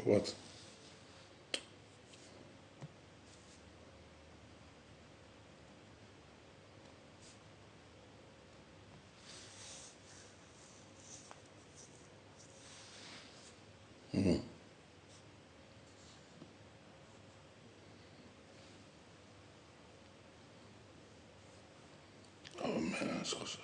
What? Oh man, c'est quoi ça?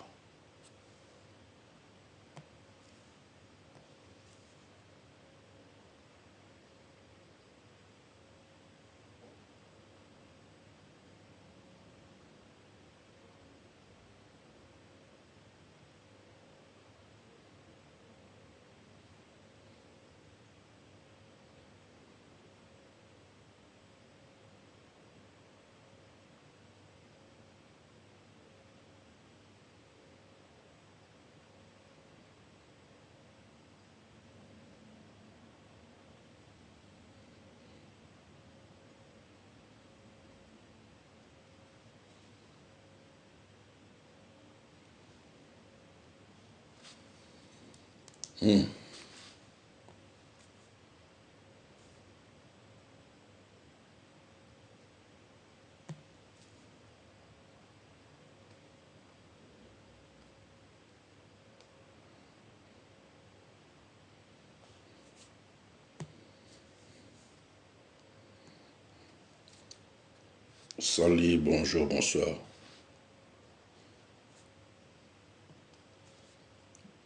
Salut, bonjour, bonsoir.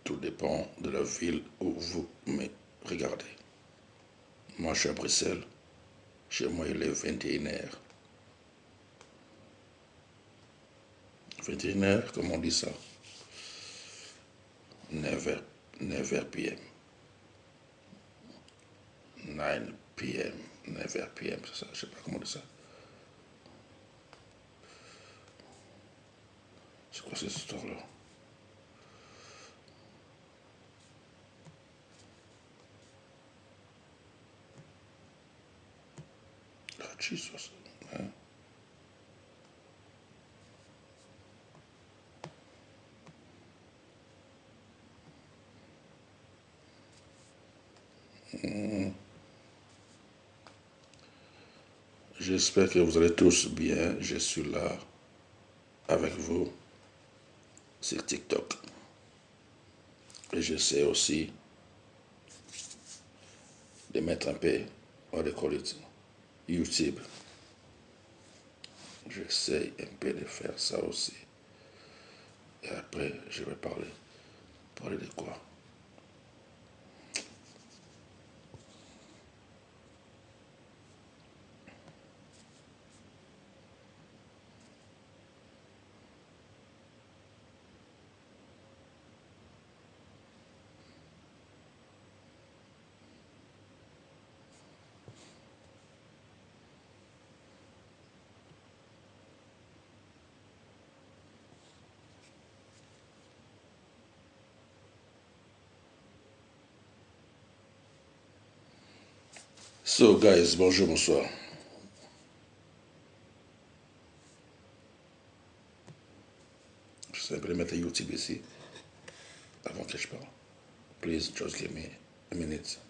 Tout dépend de la ville où vous me regardez. Moi, je suis à Bruxelles. Chez moi, il est 21h. 21h, comment on dit ça? 9h, 9h p.m. 9 p.m. 9h p.m. C'est ça, je sais pas comment on dit ça. C'est quoi cette histoire-là? Ah, Jesus. Hein? J'espère que vous allez tous bien. Je suis là avec vous sur TikTok. Et j'essaie aussi de mettre un peu, on va call it, YouTube. J'essaie un peu de faire ça aussi. Et après, je vais parler. Parler de quoi? So, guys, bonjour, bonsoir. Je sais un mettre YouTube ici avant que je parle. Please, just give me a minute.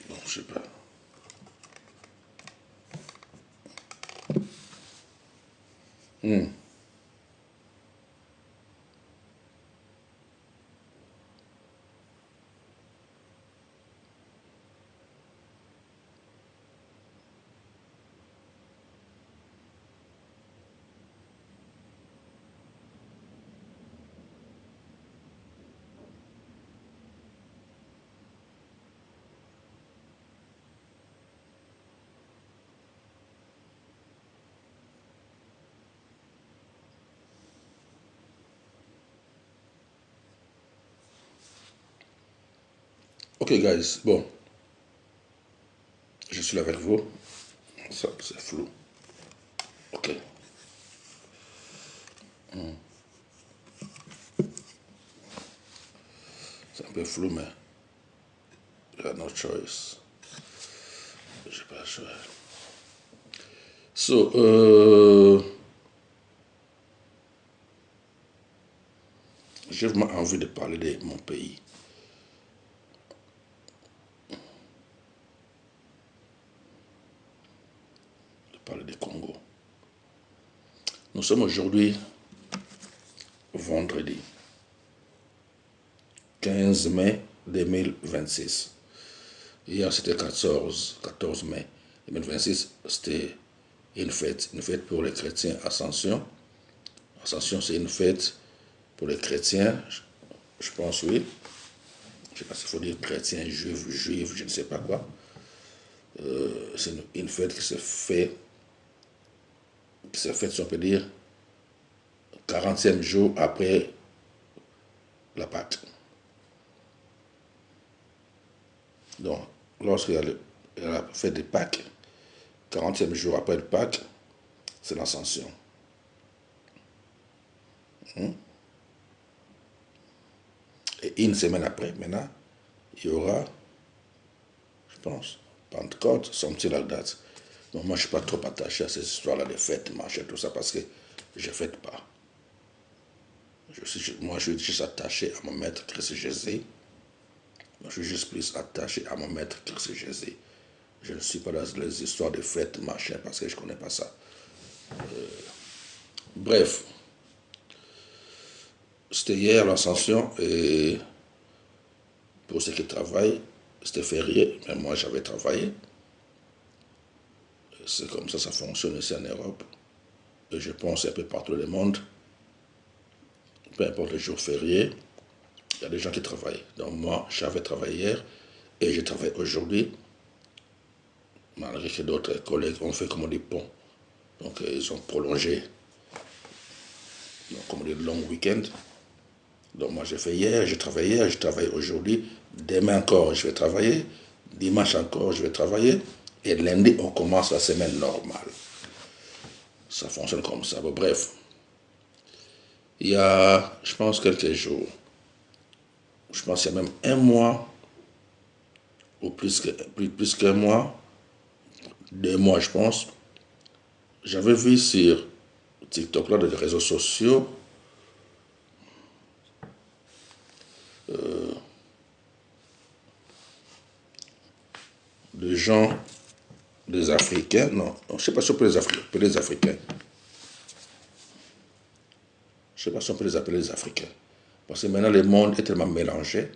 Non, je sais pas. Ok, guys, bon, je suis là avec vous. Ça, c'est flou. Ok. C'est un peu flou, mais I have no choice. J'ai pas le choix. So, j'ai vraiment envie de parler de mon pays. De parler du Congo. Nous sommes aujourd'hui vendredi 15 mai 2026. Hier, c'était 14 mai 2026. C'était une fête pour les chrétiens Ascension. Ascension, c'est une fête pour les chrétiens, je pense, oui. Je ne sais pas s'il faut dire chrétien, juif, je ne sais pas quoi. C'est une fête qui se fait, si on peut dire, 40e jour après la Pâque. Donc, lorsqu'il y a la fête de Pâques, 40e jour après le Pâques, c'est l'Ascension. Et une semaine après, maintenant, il y aura, je pense, Pentecôte, something like that. Donc moi, je ne suis pas trop attaché à ces histoires-là de fêtes, machin, tout ça, parce que je ne fête pas. Moi, je suis juste attaché à mon maître Christ Jésus. Moi, je suis juste plus attaché à mon maître Christ Jésus. Je ne suis pas dans les histoires de fêtes, machin, parce que je ne connais pas ça. Bref, c'était hier l'Ascension, et pour ceux qui travaillent, c'était férié, mais moi j'avais travaillé. C'est comme ça fonctionne ici en Europe. Et je pense un peu partout dans le monde. Peu importe les jours fériés, il y a des gens qui travaillent. Donc moi, j'avais travaillé hier et je travaille aujourd'hui. Malgré que d'autres collègues ont fait comme des ponts. Donc ils ont prolongé, donc, comme des longs week-ends. Donc moi j'ai fait hier, je travaille aujourd'hui. Demain encore, je vais travailler. Dimanche encore, je vais travailler. Et lundi, on commence la semaine normale. Ça fonctionne comme ça. Bon, bref. Il y a, je pense, quelques jours. Je pense qu'il y a même un mois, ou plus qu'un mois, 2 mois, je pense. J'avais vu sur TikTok, là, des réseaux sociaux, des gens, des Africains, non, je ne sais pas si on peut les appeler les Africains. Je ne sais pas si on peut les appeler les Africains. Parce que maintenant, le monde est tellement mélangé.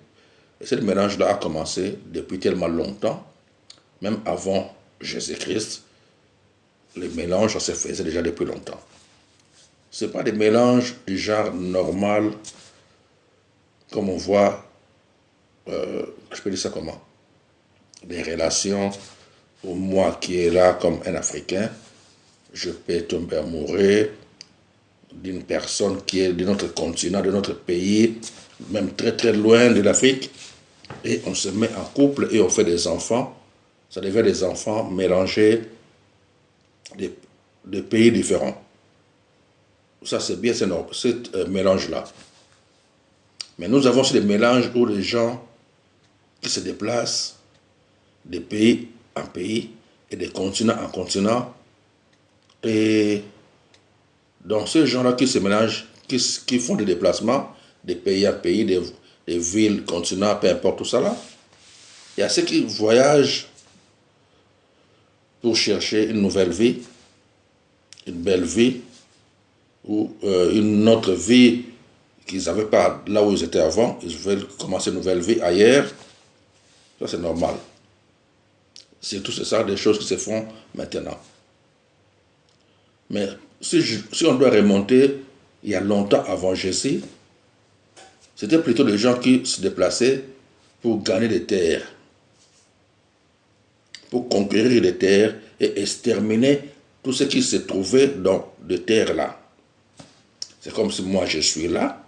Et ce mélange-là a commencé depuis tellement longtemps, même avant Jésus-Christ. Les mélanges, ça se faisait déjà depuis longtemps. Ce n'est pas des mélanges du genre normal, comme on voit, je peux dire ça comment? Des relations où moi qui est là comme un Africain, je peux tomber amoureux d'une personne qui est de notre continent, de notre pays, même très très loin de l'Afrique, et on se met en couple et on fait des enfants. Ça devient des enfants mélangés de pays différents. Ça c'est bien, c'est ce mélange-là. Mais nous avons aussi des mélanges où les gens qui se déplacent de pays en pays et de continent en continent. Et donc ces gens-là qui se mélangent, qui font des déplacements de pays en pays, des villes, continents, peu importe tout ça là. Il y a ceux qui voyagent pour chercher une nouvelle vie, une belle vie, ou une autre vie qu'ils n'avaient pas là où ils étaient avant. Ils veulent commencer une nouvelle vie ailleurs. Ça c'est normal. C'est tout ça, des choses qui se font maintenant. Mais si on doit remonter il y a longtemps avant Jésus, c'était plutôt des gens qui se déplaçaient pour gagner des terres, pour conquérir des terres et exterminer tout ce qui se trouvait dans des terres là. C'est comme si moi je suis là,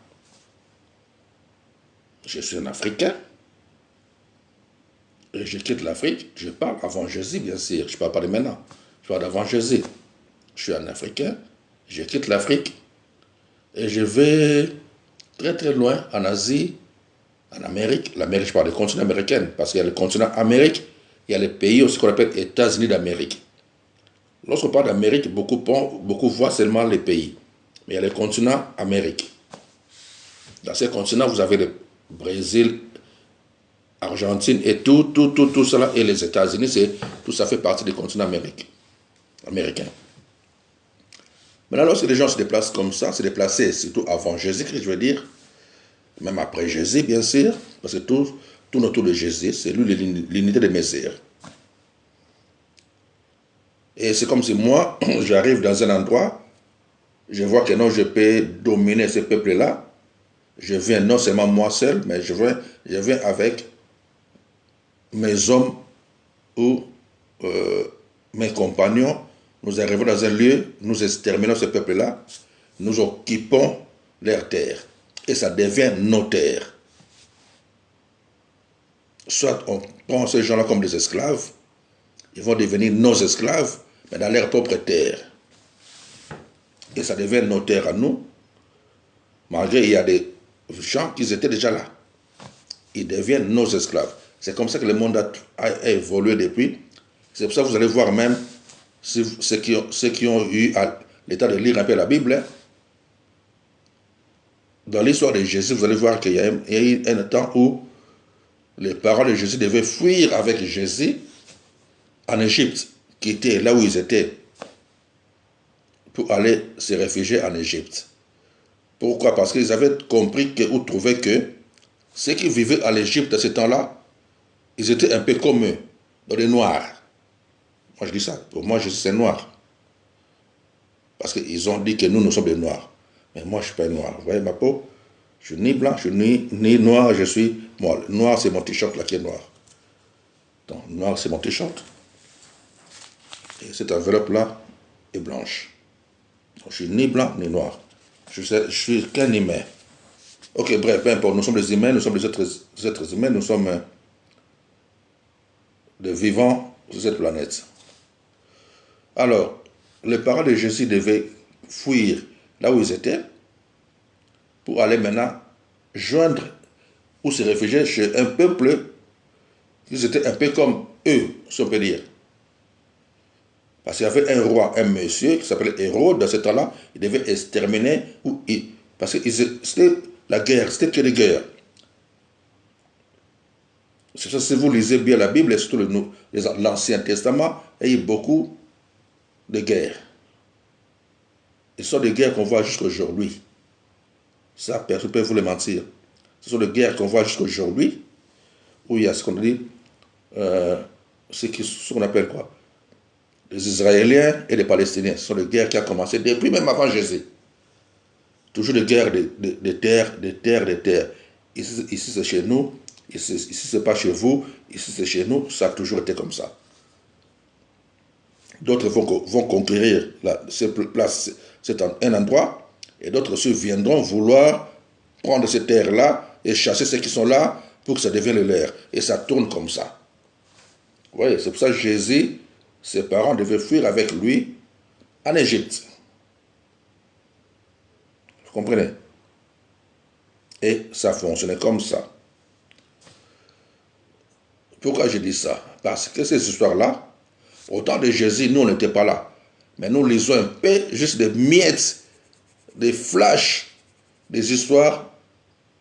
je suis un Africain, et je quitte l'Afrique, je parle avant Jésus, bien sûr. Je ne parle pas de maintenant. Je parle d'avant Jésus. Je suis un Africain, je quitte l'Afrique et je vais très très loin en Asie, en Amérique. L'Amérique, je parle du continent américain, parce qu'il y a le continent Amérique, il y a les pays aussi qu'on appelle États-Unis d'Amérique. Lorsqu'on parle d'Amérique, beaucoup voient seulement les pays. Mais il y a le continent Amérique. Dans ce continent, vous avez le Brésil, Argentine et tout cela. Et les États-Unis, tout ça fait partie du continent américain. Maintenant, lorsque les gens se déplacent comme ça, se déplacer surtout avant Jésus-Christ, je veux dire, même après Jésus, bien sûr, parce que tout tourne autour de Jésus, c'est lui l'unité de Mésire. Et c'est comme si moi, j'arrive dans un endroit, je vois que non, je peux dominer ce peuple-là. Je viens non seulement moi seul, mais je viens avec mes hommes ou mes compagnons. Nous arrivons dans un lieu, nous exterminons ce peuple-là, nous occupons leurs terres. Et ça devient nos terres. Soit on prend ces gens-là comme des esclaves, ils vont devenir nos esclaves, mais dans leur propre terre. Et ça devient nos terres à nous, malgré il y a des gens qui étaient déjà là. Ils deviennent nos esclaves. C'est comme ça que le monde a évolué depuis. C'est pour ça que vous allez voir même ceux qui ont eu l'état de lire un peu la Bible. Hein. Dans l'histoire de Jésus, vous allez voir qu'il y a eu un temps où les parents de Jésus devaient fuir avec Jésus en Égypte, quitter là où ils étaient pour aller se réfugier en Égypte. Pourquoi? Parce qu'ils avaient compris ou trouvé que ceux qui vivaient en Égypte à ce temps-là, ils étaient un peu comme eux, dans les noirs. Moi je dis ça, pour moi Jésus c'est noir. Parce qu'ils ont dit que nous sommes des noirs. Mais moi je ne suis pas noir. Vous voyez ma peau? Je suis ni blanc, je suis ni noir, je suis molle. Noir c'est mon t-shirt là qui est noir. Donc noir c'est mon t-shirt. Et cette enveloppe là est blanche. Donc, je suis ni blanc ni noir. Je suis qu'un humain. Ok, bref, peu importe, nous sommes des humains, nous sommes des êtres humains, nous sommes des vivants sur cette planète. Alors, les parents de Jésus devaient fuir là où ils étaient pour aller maintenant joindre ou se réfugier chez un peuple qui était un peu comme eux, si on peut dire. Parce qu'il y avait un roi, un monsieur qui s'appelait Hérode, dans ce temps-là, il devait exterminer, parce que c'était la guerre, c'était que des guerres. C'est ça, si vous lisez bien la Bible, et surtout l'Ancien Testament, il y a eu beaucoup de guerres. Et ce sont des guerres qu'on voit jusqu'à aujourd'hui. Ça, personne ne peut vous le mentir. Ce sont des guerres qu'on voit jusqu'à aujourd'hui, où il y a ce qu'on dit, ce qu'on appelle quoi? Les Israéliens et les Palestiniens. Ce sont des guerres qui ont commencé depuis même avant Jésus. Toujours des guerres de terre. Ici c'est chez nous, ici c'est pas chez vous, ici c'est chez nous, ça a toujours été comme ça. D'autres vont conquérir cette place, c'est un endroit, et d'autres ceux viendront vouloir prendre ces terres-là et chasser ceux qui sont là pour que ça devienne leur. Et ça tourne comme ça. Vous voyez, c'est pour ça que Jésus, ses parents devaient fuir avec lui en Égypte. Vous comprenez? Et ça fonctionnait comme ça. Pourquoi je dis ça? Parce que ces histoires-là, au temps de Jésus, nous, on n'était pas là. Mais nous lisons un peu, juste des miettes, des flashs, des histoires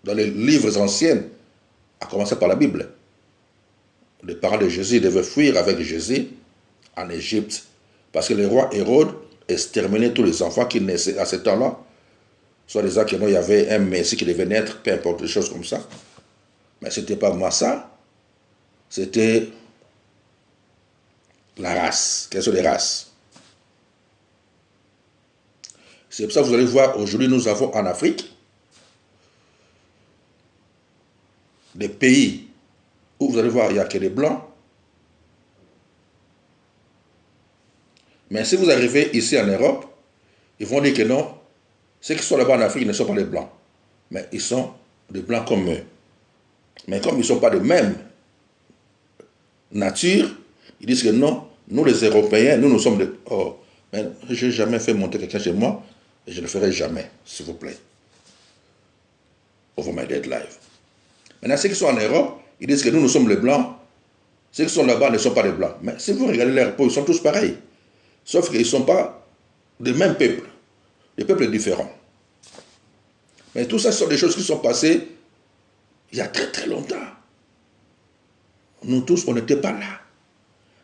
dans les livres anciens, à commencer par la Bible. Les parents de Jésus devaient fuir avec Jésus en Égypte. Parce que le roi Hérode exterminait tous les enfants qui naissaient à ce temps-là. Soit disant qu'il y avait un Messie qui devait naître, peu importe, des choses comme ça. Mais ce n'était pas moi ça. C'était la race. Quelles sont les races? C'est pour ça que vous allez voir, aujourd'hui, nous avons en Afrique des pays où vous allez voir, il n'y a que des blancs. Mais si vous arrivez ici en Europe, ils vont dire que non, ceux qui sont là-bas en Afrique ne sont pas des blancs. Mais ils sont des blancs comme eux. Mais comme ils ne sont pas de même nature, ils disent que non, nous les Européens, nous sommes des... Oh, mais je n'ai jamais fait monter quelqu'un chez moi, et je ne le ferai jamais, s'il vous plaît. Over my dead life. Maintenant, ceux qui sont en Europe, ils disent que nous sommes les Blancs. Ceux qui sont là-bas ne sont pas les Blancs. Mais si vous regardez leur peau, ils sont tous pareils. Sauf qu'ils ne sont pas des mêmes peuples. Des peuples différents. Mais tout ça, ce sont des choses qui sont passées il y a très très longtemps. Nous tous, on n'était pas là.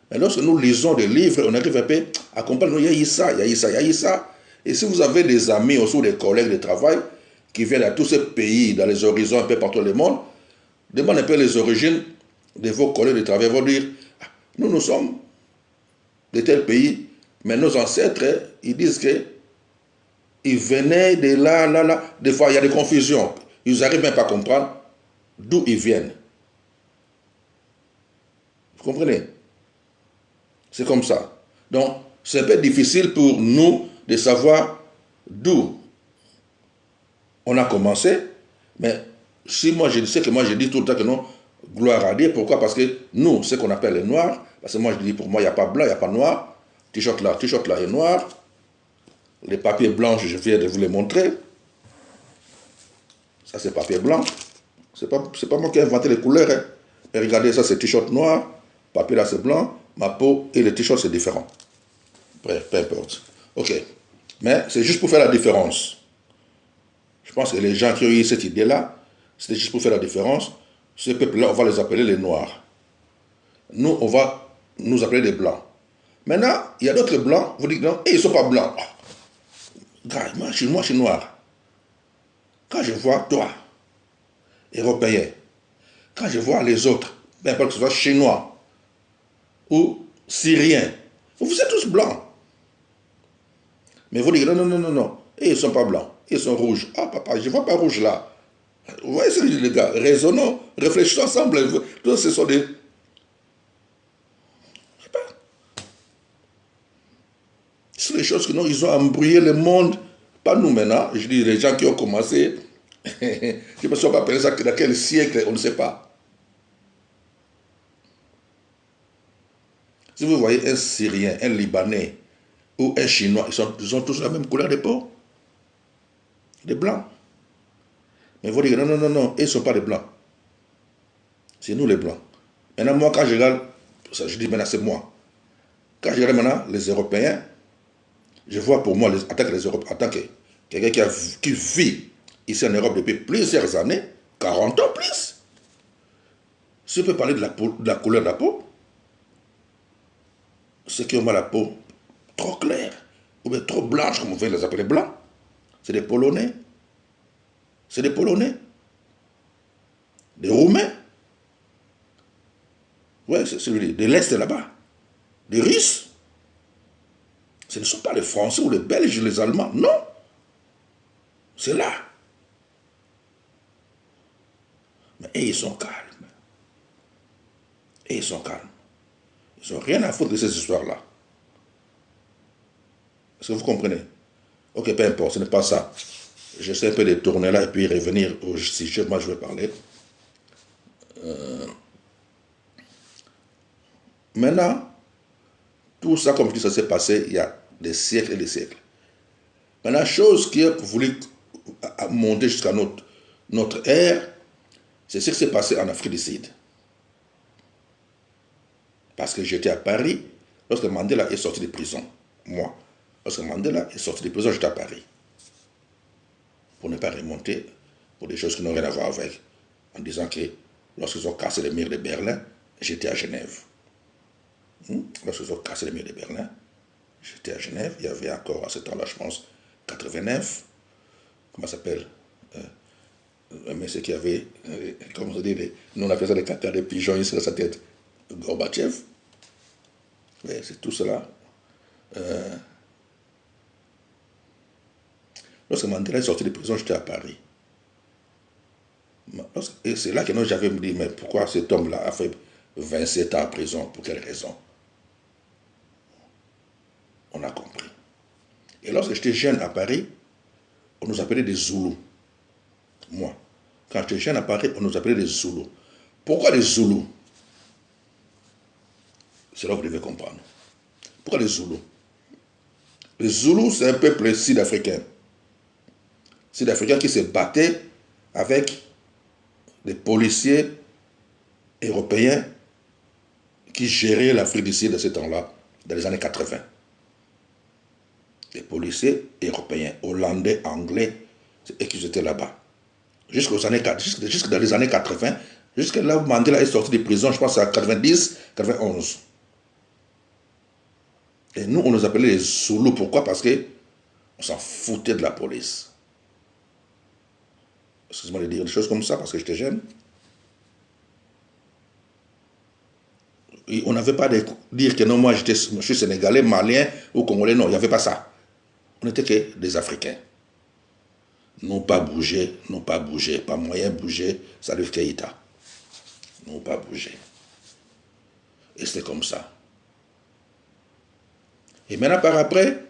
Mais lorsque nous lisons des livres, on arrive un peu à comprendre, il y a eu ça, il y a eu ça, il y a eu ça. Et si vous avez des amis ou des collègues de travail qui viennent à tous ces pays, dans les horizons un peu partout dans le monde, demandez un peu les origines de vos collègues de travail. Ils vont dire, nous sommes de tel pays, mais nos ancêtres, ils disent que ils venaient de là, là, là. Des fois, il y a des confusions. Ils n'arrivent même pas à comprendre d'où ils viennent. Vous comprenez? C'est comme ça. Donc, c'est un peu difficile pour nous de savoir d'où on a commencé. Mais si moi, je sais que moi, je dis tout le temps que non, gloire à Dieu. Pourquoi? Parce que nous, ce qu'on appelle les noirs, parce que moi, je dis pour moi, il n'y a pas blanc, il n'y a pas noir. T-shirt là est noir. Les papiers blancs, je viens de vous les montrer. Ça, c'est papier blanc. C'est pas moi qui ai inventé les couleurs. Hein. Et regardez, ça, c'est t-shirt noir. Papier là, c'est blanc. Ma peau et le t-shirt, c'est différent. Bref, peu importe. OK. Mais c'est juste pour faire la différence. Je pense que les gens qui ont eu cette idée-là, c'était juste pour faire la différence. Ces peuples-là, on va les appeler les noirs. Nous, on va nous appeler les blancs. Maintenant, il y a d'autres blancs. Vous dites non, et ils ne sont pas blancs. Regarde, moi, je suis noir. Quand je vois toi, Européen, quand je vois les autres, peu importe que ce soit chinois ou syriens, vous êtes tous blancs. Mais vous dites non, non, non, non, non. Et ils ne sont pas blancs, ils sont rouges. Ah papa, je ne vois pas rouge là. Vous voyez ce que je dis les gars, raisonnons, réfléchissons ensemble. Tous ce sont des... Ce sont des choses que nous, ils ont embrouillé le monde. Pas nous maintenant, je dis les gens qui ont commencé. Je ne me suis pas appelé ça dans quel siècle, on ne sait pas. Si vous voyez un Syrien, un Libanais ou un Chinois, ils ont tous la même couleur de peau. Des blancs. Mais vous dites non, non, non, non, ils ne sont pas des blancs. C'est nous les blancs. Maintenant, moi, quand je regarde, je dis maintenant, c'est moi. Quand je regarde maintenant les Européens, je vois pour moi, en tant que les Européens, en tant que quelqu'un qui vit ici en Europe depuis plusieurs années, 40 ans plus. Si on peut parler de la couleur de la peau, ceux qui ont la peau trop claire, ou bien trop blanche, comme on veut les appeler blancs, c'est des Polonais. C'est des Polonais. Des Roumains. Ouais, c'est celui de l'Est là-bas. Des Russes. Ce ne sont pas les Français ou les Belges ou les Allemands, non. C'est là. Mais ils sont calmes. Et ils sont calmes. Ils n'ont rien à foutre de ces histoires-là. Est-ce que vous comprenez? Ok, peu importe, ce n'est pas ça. J'essaie un peu de tourner là et puis revenir au sujet. Moi, je vais parler. Maintenant, tout ça, comme je dis, ça s'est passé il y a des siècles et des siècles. Maintenant, chose qui a voulu monter jusqu'à notre ère, c'est ce qui s'est passé en Afrique du Sud. Parce que j'étais à Paris lorsque Mandela est sorti de prison. Moi, lorsque Mandela est sorti de prison, j'étais à Paris. Pour ne pas remonter pour des choses qui n'ont rien à voir avec. En disant que lorsqu'ils ont cassé les murs de Berlin, j'étais à Genève. Lorsqu'ils ont cassé les murs de Berlin, j'étais à Genève. Il y avait encore à ce temps-là, je pense, 89. Comment ça s'appelle mais ce qui avait, comment on dit, nous on appelle ça les caca des pigeons ici sur sa tête. Gorbatchev. Oui, c'est tout cela. Lorsque Mandela est sorti de prison, j'étais à Paris. Et c'est là que j'avais me dit, mais pourquoi cet homme-là a fait 27 ans en prison? Pour quelle raison? On a compris. Et lorsque j'étais jeune à Paris, on nous appelait des Zoulous. Moi, quand j'étais jeune à Paris, on nous appelait des Zoulous. Pourquoi des Zoulous? C'est là que vous devez comprendre. Pourquoi les Zoulous? Les Zoulous, c'est un peuple sud-africain. Sud-africain qui se battait avec des policiers européens qui géraient l'Afrique du Sud de ce temps-là, dans les années 80. Des policiers européens, hollandais, anglais, et qui étaient là-bas. Jusque dans les années 80, jusqu'à là où Mandela est sorti de prison, je pense à 90, 91. Et nous, on nous appelait les Zoulous. Pourquoi? Parce qu'on s'en foutait de la police. Excuse-moi de dire des choses comme ça, parce que j'étais jeune. Et on n'avait pas de dire que non, moi je suis sénégalais, malien ou congolais. Non, il n'y avait pas ça. On n'était que des Africains. Non pas bouger, pas moyen de bouger, Salif Keïta. Non pas bouger. Et c'était comme ça. Et maintenant, par après,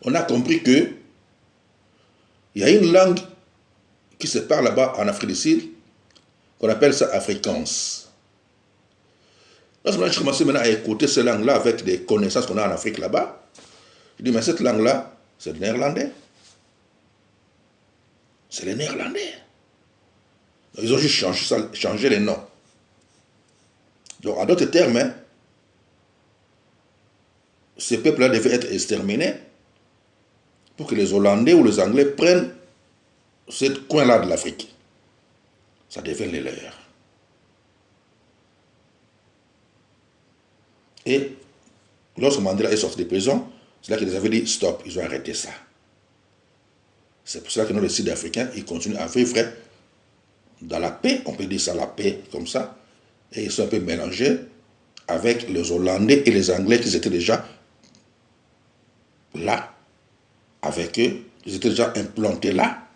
on a compris que il y a une langue qui se parle là-bas en Afrique du Sud, qu'on appelle ça Afrikaans. Lorsque j'ai commencé maintenant à écouter cette langue-là avec des connaissances qu'on a en Afrique là-bas, je dis, mais cette langue-là, c'est le néerlandais. C'est les Néerlandais. Donc, ils ont juste changé les noms. Donc, en d'autres termes, hein, ces peuples-là devaient être exterminés pour que les Hollandais ou les Anglais prennent ce coin-là de l'Afrique. Ça devient les leurs. Et lorsque Mandela est sorti de prison, c'est là qu'ils avaient dit stop, ils ont arrêté ça. C'est pour ça que nous, les Sud-Africains, ils continuent à vivre dans la paix, on peut dire ça, la paix, comme ça. Et ils sont un peu mélangés avec les Hollandais et les Anglais qui étaient déjà là, avec eux. Ils étaient déjà implantés là,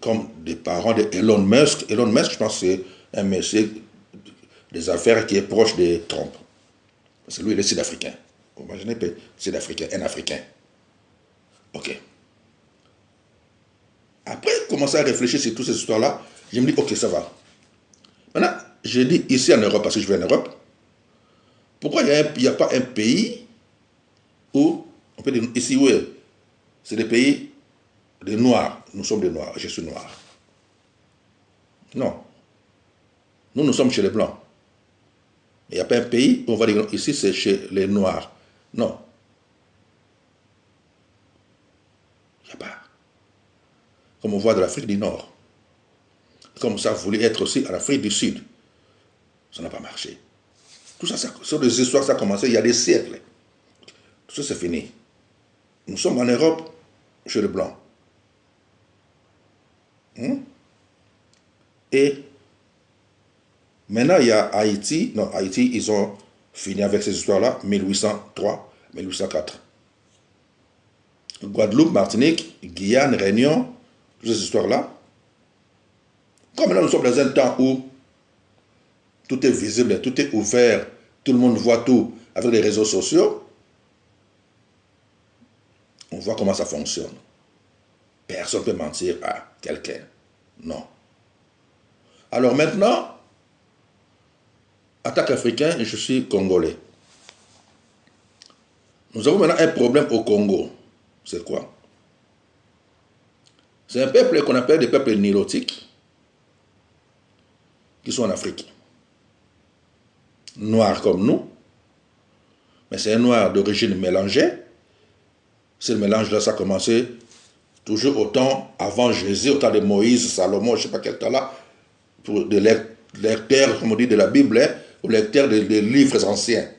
comme des parents de Elon Musk. Elon Musk, je pense que c'est un monsieur des affaires qui est proche de Trump. C'est lui, il est Sud-Africain. Vous imaginez, Sud-Africain, un Africain. Ok. Après, commencer à réfléchir sur toutes ces histoires-là, je me dis, ok, ça va. Maintenant, je dis ici en Europe, parce que je vais en Europe, pourquoi il n'y a pas un pays où, on peut dire ici, oui, c'est des pays de noirs. Nous sommes des noirs, je suis noir. Non. Nous sommes chez les blancs. Il n'y a pas un pays où on va dire, ici c'est chez les noirs. Non. Il n'y a pas. Comme on voit de l'Afrique du Nord. Comme ça voulait être aussi en Afrique du Sud. Ça n'a pas marché. Tout ça, sur des histoires, ça a commencé il y a des siècles. Tout ça, c'est fini. Nous sommes en Europe, chez les Blancs. Et maintenant, il y a Haïti. Non, Haïti, ils ont fini avec ces histoires-là, 1803, 1804. Guadeloupe, Martinique, Guyane, Réunion, toutes ces histoires-là. Comme là, nous sommes dans un temps où tout est visible, tout est ouvert, tout le monde voit tout avec les réseaux sociaux, on voit comment ça fonctionne. Personne ne peut mentir à quelqu'un. Non. Alors maintenant, en tant qu'Africain, je suis Congolais. Nous avons maintenant un problème au Congo. C'est quoi? C'est un peuple qu'on appelle des peuples nilotiques qui sont en Afrique. Noirs comme nous, mais c'est un noir d'origine mélangée. Ce mélange-là, ça a commencé toujours au temps avant Jésus, au temps de Moïse, Salomon, je ne sais pas quel temps là, pour des lecteurs, comme on dit, de la Bible, hein, ou lecteurs des livres anciens.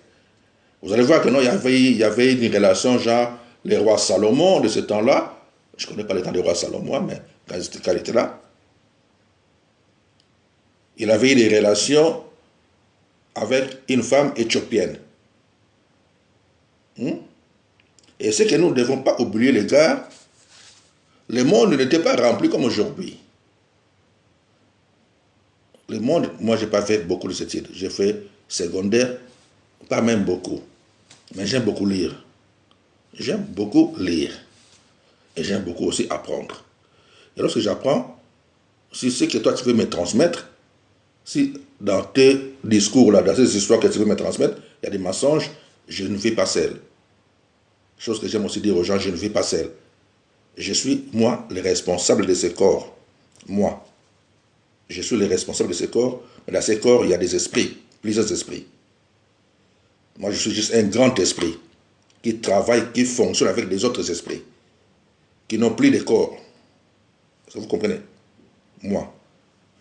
Vous allez voir que non, il y avait une relation, genre, les rois Salomon de ce temps-là. Je ne connais pas le temps des rois Salomon, mais quand il était là, il avait eu des relations avec une femme éthiopienne. Et ce que nous ne devons pas oublier, les gars, le monde n'était pas rempli comme aujourd'hui. Le monde, moi, je n'ai pas fait beaucoup de ces études. J'ai fait secondaire, pas même beaucoup. Mais j'aime beaucoup lire. J'aime beaucoup lire. Et j'aime beaucoup aussi apprendre. Et lorsque j'apprends, si ce que toi tu veux me transmettre, si dans tes discours-là, dans ces histoires que tu veux me transmettre, il y a des mensonges, je ne vis pas seul. Chose que j'aime aussi dire aux gens, je ne vis pas seul. Je suis, moi, le responsable de ce corps. Moi. Je suis le responsable de ce corps. Mais dans ce corps, il y a des esprits, plusieurs esprits. Moi, je suis juste un grand esprit qui travaille, qui fonctionne avec des autres esprits, qui n'ont plus de corps. Est-ce que vous comprenez? Moi,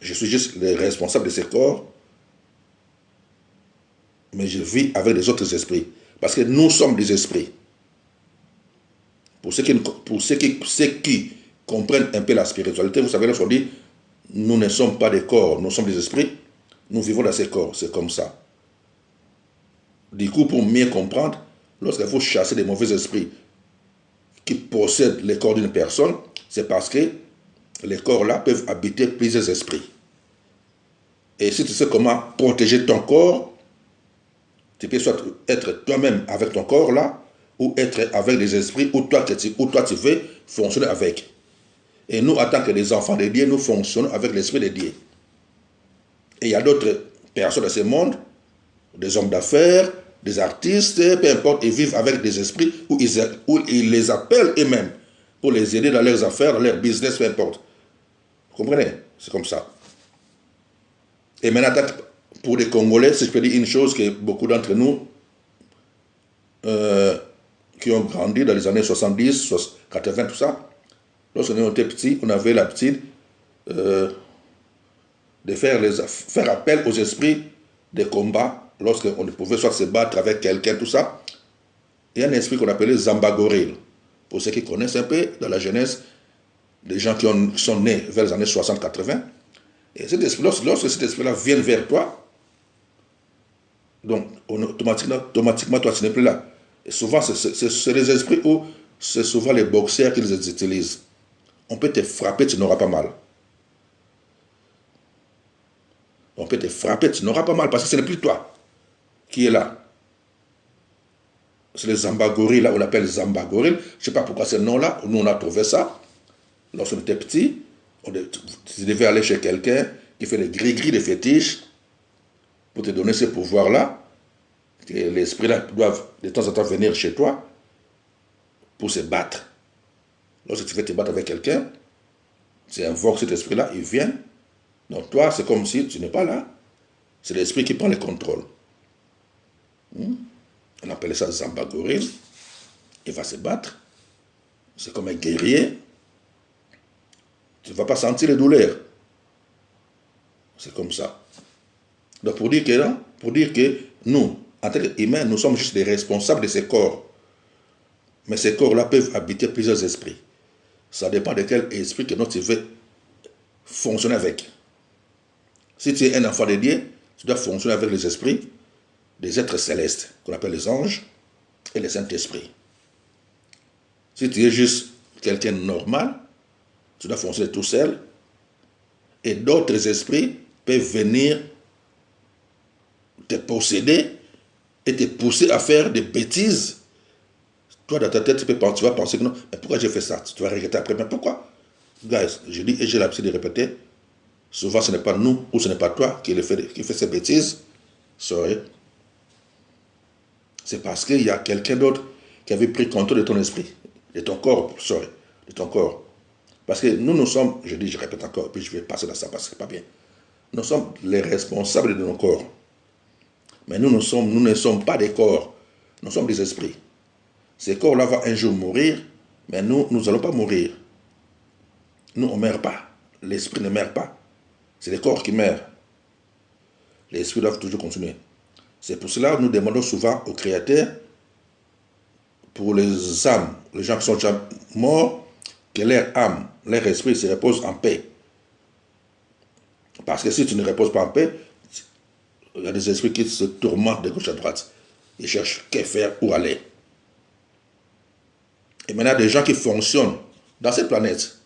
je suis juste le responsable de ce corps, mais je vis avec les autres esprits. Parce que nous sommes des esprits. Pour ceux qui comprennent un peu la spiritualité, vous savez, lorsqu'on dit, nous ne sommes pas des corps, nous sommes des esprits, nous vivons dans ces corps, c'est comme ça. Du coup, pour mieux comprendre, lorsqu'il faut chasser des mauvais esprits qui possèdent les corps d'une personne, c'est parce que les corps-là peuvent habiter plusieurs esprits. Et si tu sais comment protéger ton corps, tu peux soit être toi-même avec ton corps-là, ou être avec des esprits où toi tu veux fonctionner avec. Et nous, en tant que des enfants de Dieu, nous fonctionnons avec l'esprit de Dieu. Et il y a d'autres personnes dans ce monde, des hommes d'affaires, des artistes, peu importe, ils vivent avec des esprits où ils les appellent eux-mêmes pour les aider dans leurs affaires, dans leur business, peu importe. Vous comprenez? C'est comme ça. Et maintenant, pour les Congolais, si je peux dire une chose que beaucoup d'entre nous qui ont grandi dans les années 70, 80, tout ça, lorsqu'on était petit, on avait l'habitude de faire appel aux esprits de combat lorsqu'on pouvait soit se battre avec quelqu'un, tout ça. Il y a un esprit qu'on appelait Zambagoril. Pour ceux qui connaissent un peu, dans la jeunesse, des gens qui sont nés vers les années 60-80. Et cet esprit, lorsque cet esprit-là vient vers toi, donc automatiquement, toi, tu n'es plus là. Et souvent, c'est les esprits où c'est souvent les boxeurs qui les utilisent. On peut te frapper, tu n'auras pas mal. On peut te frapper, tu n'auras pas mal parce que ce n'est plus toi qui est là. C'est les Zambagoril, là, on l'appelle Zambagoril. Je ne sais pas pourquoi ce nom-là, nous on a trouvé ça. Lorsqu'on était petit, tu devais aller chez quelqu'un qui fait des gris-gris, des fétiches, pour te donner ce pouvoir-là. L'esprit-là doit de temps en temps venir chez toi pour se battre. Lorsque tu veux te battre avec quelqu'un, tu invoques cet esprit-là, il vient. Donc toi, c'est comme si tu n'es pas là. C'est l'esprit qui prend le contrôle. On appelle ça Zambagoril. Il va se battre. C'est comme un guerrier. Tu ne vas pas sentir les douleurs. C'est comme ça. Donc pour dire que nous, en tant qu'humains, nous sommes juste des responsables de ces corps. Mais ces corps-là peuvent habiter plusieurs esprits. Ça dépend de quel esprit que tu veux fonctionner avec. Si tu es un enfant de Dieu, tu dois fonctionner avec les esprits des êtres célestes, qu'on appelle les anges, et les Saint-Esprits. Si tu es juste quelqu'un normal, tu dois fonctionner tout seul, et d'autres esprits peuvent venir te posséder et te pousser à faire des bêtises. Toi, dans ta tête, tu vas penser que non, mais pourquoi j'ai fait ça? Tu vas regretter après, mais pourquoi? Guys, je dis, et j'ai l'habitude de répéter, souvent ce n'est pas nous ou ce n'est pas toi qui fait ces bêtises. Sorry. C'est parce qu'il y a quelqu'un d'autre qui avait pris contrôle de ton esprit, de ton corps, de ton corps. Parce que nous sommes, je répète encore, puis je vais passer dans ça parce que c'est pas bien. Nous sommes les responsables de nos corps. Mais nous ne sommes pas des corps, nous sommes des esprits. Ces corps-là vont un jour mourir, mais nous n'allons pas mourir. Nous, on ne meurt pas. L'esprit ne meurt pas. C'est les corps qui meurent. Les esprits doivent toujours continuer. C'est pour cela que nous demandons souvent au Créateur, pour les âmes, les gens qui sont déjà morts, que leur âme, leur esprit se repose en paix. Parce que si tu ne reposes pas en paix, il y a des esprits qui se tourmentent de gauche à droite. Ils cherchent qu'à faire, où aller. Et maintenant, des gens qui fonctionnent dans cette planète,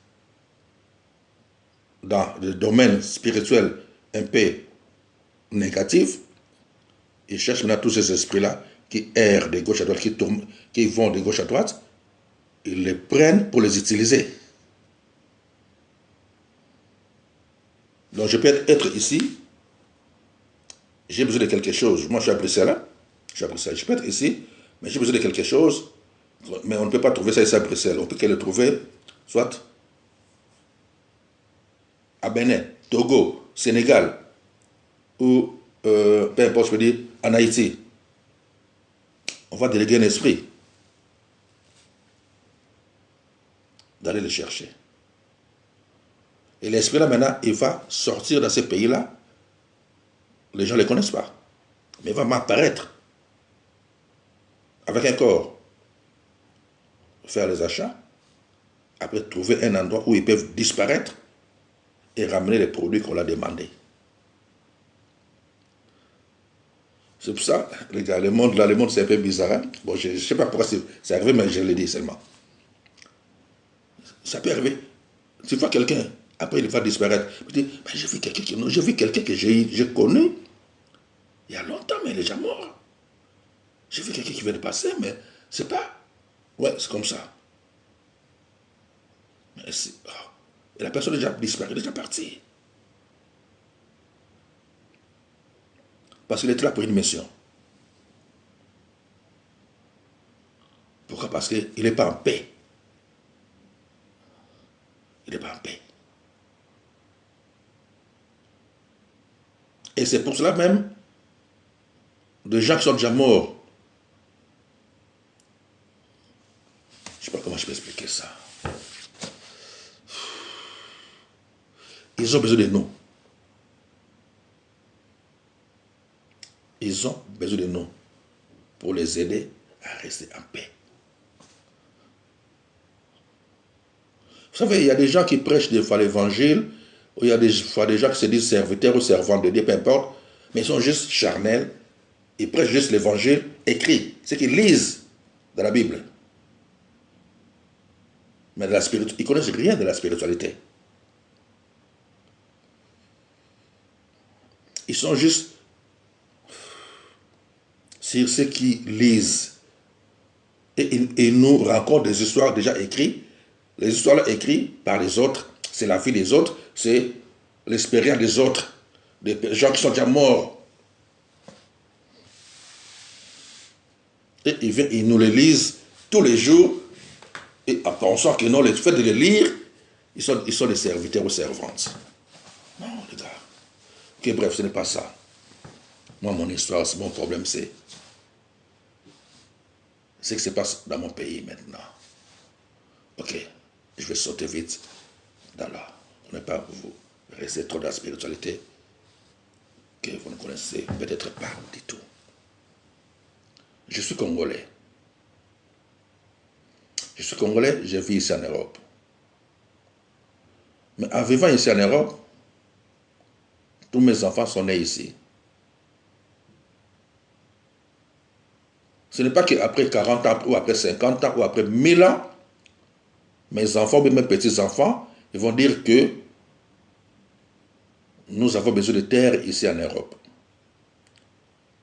dans le domaine spirituel un peu négatif, ils cherchent maintenant tous ces esprits-là qui errent de gauche à droite, qui vont de gauche à droite, ils les prennent pour les utiliser. Donc je peux être ici, j'ai besoin de quelque chose. Moi, je suis à Bruxelles, hein. Je suis à Bruxelles. Je peux être ici, mais j'ai besoin de quelque chose. Mais on ne peut pas trouver ça ici à Bruxelles. On peut le trouver, soit à Bénin, Togo, Sénégal, ou, peu importe, je peux dire, en Haïti. On va déléguer un esprit d'aller le chercher. Et l'esprit là, maintenant, il va sortir dans ces pays-là. Les gens ne les connaissent pas. Mais il va m'apparaître avec un corps, faire les achats, après trouver un endroit où ils peuvent disparaître et ramener les produits qu'on a demandé. C'est pour ça, les gars, le monde là, le monde c'est un peu bizarre. Hein? Bon, je ne sais pas pourquoi c'est arrivé, mais je le dis seulement. Ça peut arriver. Tu vois quelqu'un, après il va disparaître. Tu dis, j'ai vu quelqu'un que j'ai connu il y a longtemps, mais il est déjà mort. J'ai vu quelqu'un qui vient de passer, mais c'est pas. Ouais, c'est comme ça. Mais et la personne est déjà disparue, elle est déjà partie. Parce qu'il est là pour une mission. Pourquoi? Parce qu'il n'est pas en paix. Il n'est pas en paix. Et c'est pour cela même, des gens qui sont déjà morts. Je ne sais pas comment je peux expliquer ça. Ils ont besoin de nous. Ils ont besoin de nous pour les aider à rester en paix. Vous savez, il y a des gens qui prêchent des fois l'évangile, ou il y a des fois des gens qui se disent serviteurs ou servantes de Dieu, peu importe, mais ils sont juste charnels. Ils prêchent juste l'évangile écrit, ce qu'ils lisent dans la Bible. Mais ils ne connaissent rien de la spiritualité. Ils sont juste sur ceux qui lisent. Et ils nous racontent des histoires déjà écrites. Les histoires là écrites par les autres, c'est la vie des autres, c'est l'expérience des autres, des gens qui sont déjà morts. Et ils nous les lisent tous les jours, et en pensant que non, le fait de les lire, ils sont des serviteurs ou servantes. Non, les gars. Ok, bref, ce n'est pas ça. Moi, mon histoire, mon problème, c'est ce qui se passe dans mon pays maintenant. Ok, je vais sauter vite dans là. On n'est pas vous rester trop dans la spiritualité que vous ne connaissez peut-être pas du tout. Je suis congolais. Je suis congolais, je vis ici en Europe. Mais en vivant ici en Europe, tous mes enfants sont nés ici. Ce n'est pas qu'après 40 ans, ou après 50 ans, ou après 1000 ans, mes enfants, ou mes petits-enfants, ils vont dire que nous avons besoin de terre ici en Europe.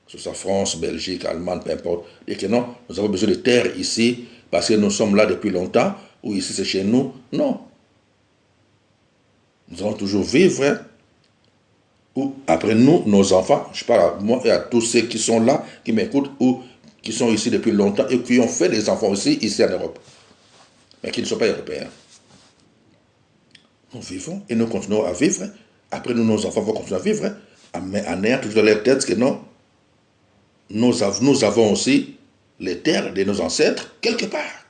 Que ce soit France, Belgique, Allemagne, peu importe. Et que non, nous avons besoin de terre ici parce que nous sommes là depuis longtemps, ou ici c'est chez nous. Non. Nous allons toujours vivre, hein, ou après nous, nos enfants, je parle à moi et à tous ceux qui sont là, qui m'écoutent, ou qui sont ici depuis longtemps et qui ont fait des enfants aussi ici en Europe, mais qui ne sont pas européens. Nous vivons et nous continuons à vivre. Après nous, nos enfants vont continuer à vivre, mais en ayant toujours dans leur tête que non, nous avons aussi les terres de nos ancêtres quelque part.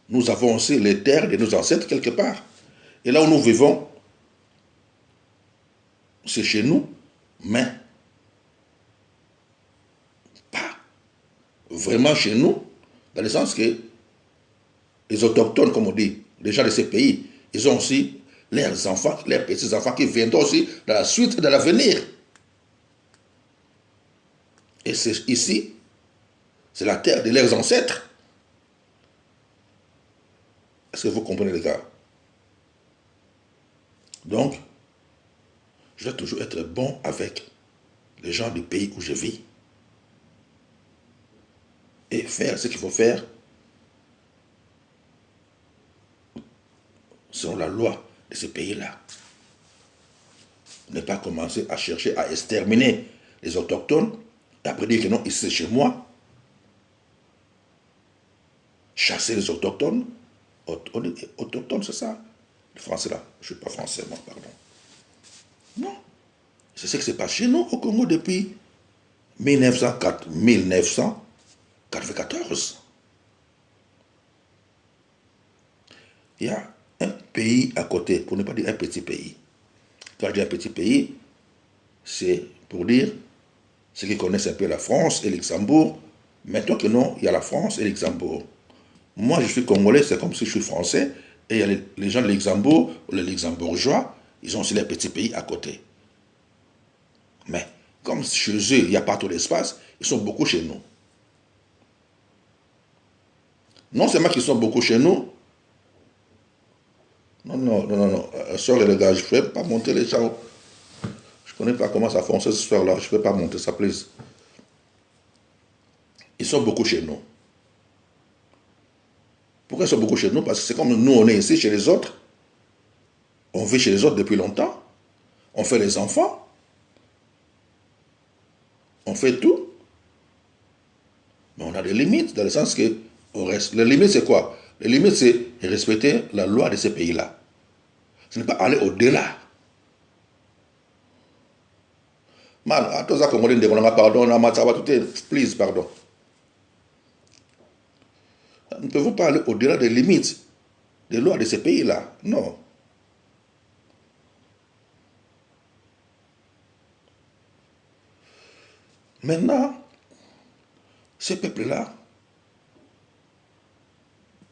Nous avons aussi les terres de nos ancêtres quelque part. Et là où nous vivons, c'est chez nous, mais pas vraiment chez nous, dans le sens que les autochtones, comme on dit, les gens de ces pays, ils ont aussi leurs enfants, leurs petits-enfants qui viendront aussi dans la suite de l'avenir. Et c'est ici, c'est la terre de leurs ancêtres. Est-ce que vous comprenez, les gars? Donc, je dois toujours être bon avec les gens du pays où je vis. Et faire ce qu'il faut faire selon la loi de ce pays-là. Ne pas commencer à chercher à exterminer les autochtones, et après dire que non, ici c'est chez moi. Chasser les autochtones. Autochtones, c'est ça. Le français là, je ne suis pas français, moi, pardon. Non. C'est ce qui se passe chez nous au Congo depuis 1994. Il y a un pays à côté, pour ne pas dire un petit pays. Quand je dis un petit pays, c'est pour dire ceux qui connaissent un peu la France et le Luxembourg. Maintenant que non, il y a la France et le Luxembourg. Moi, je suis congolais, c'est comme si je suis français. Et il y a les gens de Luxembourg, ou les luxembourgeois, ils ont aussi les petits pays à côté. Mais comme chez eux, il n'y a pas trop d'espace, ils sont beaucoup chez nous. Non seulement qu'ils sont beaucoup chez nous, non. Sœur et les gars, je ne peux pas monter les gens. Je ne connais pas comment ça fonctionne cette histoire-là, je ne peux pas monter ça, please. Ils sont beaucoup chez nous. Pourquoi ils sont beaucoup chez nous? Parce que c'est comme nous, on est ici chez les autres. On vit chez les autres depuis longtemps. On fait les enfants. On fait tout. Mais on a des limites, dans le sens que les limites, c'est quoi? Les limites, c'est respecter la loi de ces pays-là. Ce n'est pas aller au-delà. Man, à tous ça, comme on dit, pardon, please, pardon. Ne pouvez pas aller au-delà des limites des lois de ces pays-là. Non. Maintenant, ces peuples-là,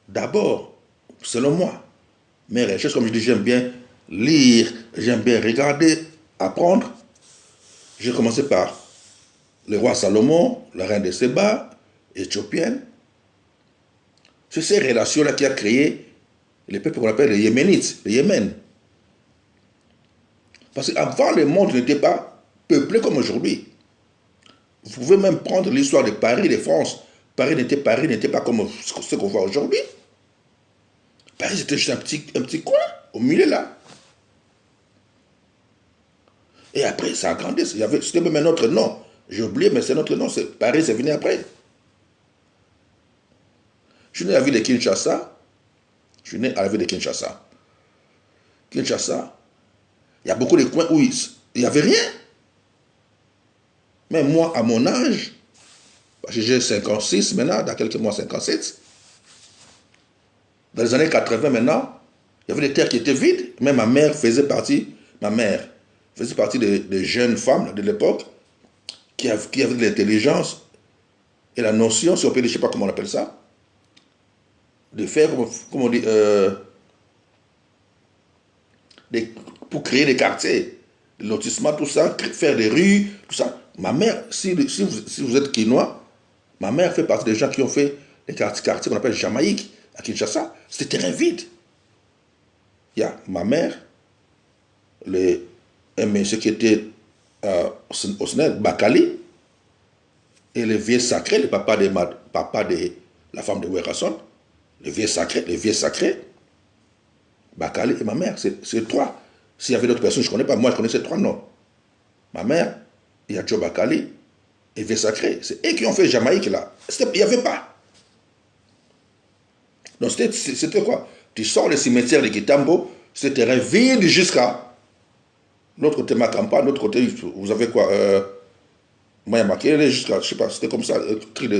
d'abord, selon moi, mes recherches, comme je dis, j'aime bien lire, j'aime bien regarder, apprendre. J'ai commencé par le roi Salomon, la reine de Séba, éthiopienne. C'est ces relations-là qui a créé les peuples qu'on appelle les Yéménites, le Yémen. Parce qu'avant, le monde n'était pas peuplé comme aujourd'hui. Vous pouvez même prendre l'histoire de Paris, de France. Paris n'était pas comme ce qu'on voit aujourd'hui. Paris, c'était juste un petit coin, au milieu là. Et après, ça a grandi. C'était même un autre nom. J'ai oublié, mais c'est notre nom. Paris, c'est venu après. Je suis né à la ville de Kinshasa. Kinshasa, il y a beaucoup de coins où il n'y avait rien. Mais moi, à mon âge, j'ai 56 maintenant, dans quelques mois 57. Dans les années 80 maintenant, il y avait des terres qui étaient vides. Même ma mère faisait partie des jeunes femmes de l'époque qui avaient de l'intelligence et la notion, si on peut dire, je ne sais pas comment on appelle ça, de faire, comme on dit, pour créer des quartiers, des lotissements, tout ça, faire des rues, tout ça. Ma mère, si vous êtes quinois, ma mère fait partie des gens qui ont fait les quartiers qu'on appelle Jamaïque, à Kinshasa. C'était terrain vide. Il y a ma mère, un monsieur qui était au Sénat, Bakali, et le vieux sacré, le papa de la femme de Werason, le vieux sacré, Bakali et ma mère, c'est trois. S'il y avait d'autres personnes, je ne connais pas. Moi, je connaissais trois noms. Ma mère, il y a Joe Bakali et vieux sacré. C'est eux qui ont fait Jamaïque là. Il n'y avait pas. Donc c'était quoi? Tu sors le cimetière de Kitambo, c'est terrain vide jusqu'à l'autre côté Macampa, l'autre côté, vous avez quoi? Mayamaké, jusqu'à, je sais pas, c'était comme ça, un truc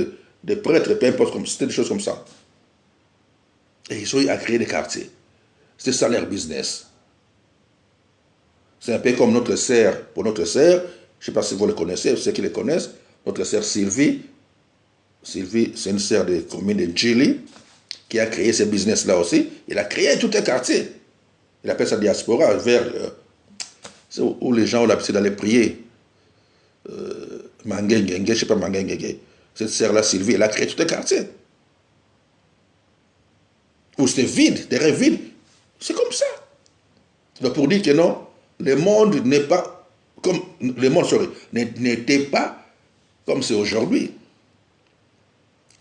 de prêtres, peu importe, c'était des choses comme ça. Et ils ont eu à créer des quartiers. C'était ça leur business. C'est un peu comme notre sœur, pour notre sœur, je ne sais pas si vous le connaissez, ceux qui le connaissent, notre sœur Sylvie, c'est une sœur de commune de Djili, qui a créé ce business-là aussi. Il a créé tout un quartier. Il appelle ça diaspora, où les gens ont l'habitude d'aller prier. Mangengenge, je ne sais pas Mangengenge. Cette sœur-là, Sylvie, elle a créé tout un quartier. Où c'était vide, terrain vide. C'est comme ça. Donc pour dire que non, le monde n'est pas comme le monde n'était pas comme c'est aujourd'hui.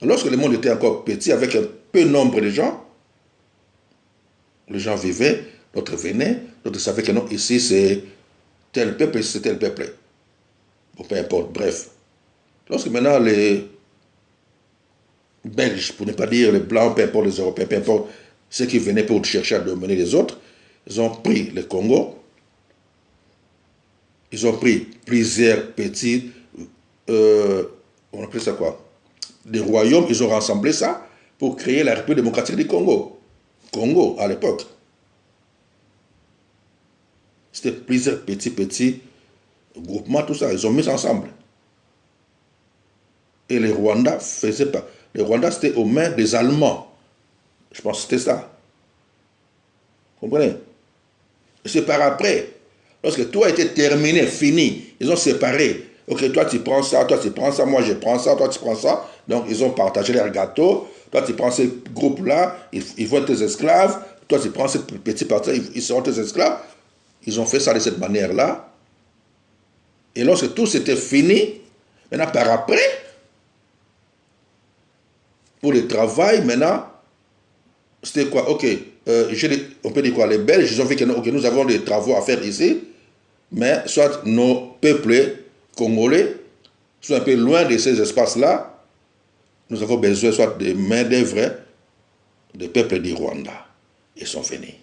Lorsque le monde était encore petit, avec un peu nombre de gens, les gens vivaient, d'autres venaient, d'autres savaient que non, ici c'est tel peuple, c'est tel peuple. Bon, peu importe, bref. Lorsque maintenant les Belges, pour ne pas dire les Blancs, peu importe les Européens, peu importe ceux qui venaient pour chercher à dominer les autres, ils ont pris le Congo, ils ont pris plusieurs petits, on appelle ça quoi, des royaumes, ils ont rassemblé ça pour créer la République démocratique du Congo. Congo, à l'époque. C'était plusieurs petits groupements, tout ça, ils ont mis ensemble. Et les Rwandais faisaient pas. Les Rwandais, c'était aux mains des Allemands. Je pense que c'était ça. Vous comprenez? C'est par après, lorsque tout a été terminé, fini, ils ont séparé. Ok, toi tu prends ça, toi tu prends ça, moi je prends ça, toi tu prends ça. Donc ils ont partagé leurs gâteaux. Toi tu prends ce groupe-là, ils vont être tes esclaves. Toi tu prends ce petit parti, ils seront tes esclaves. Ils ont fait ça de cette manière-là. Et lorsque tout c'était fini, maintenant par après, pour le travail, maintenant, c'était quoi? Ok, on peut dire quoi? Les Belges, ils ont vu que okay, nous avons des travaux à faire ici, mais soit nos peuples congolais sont un peu loin de ces espaces-là, nous avons besoin soit de main-d'œuvre des peuples du Rwanda. Ils sont venus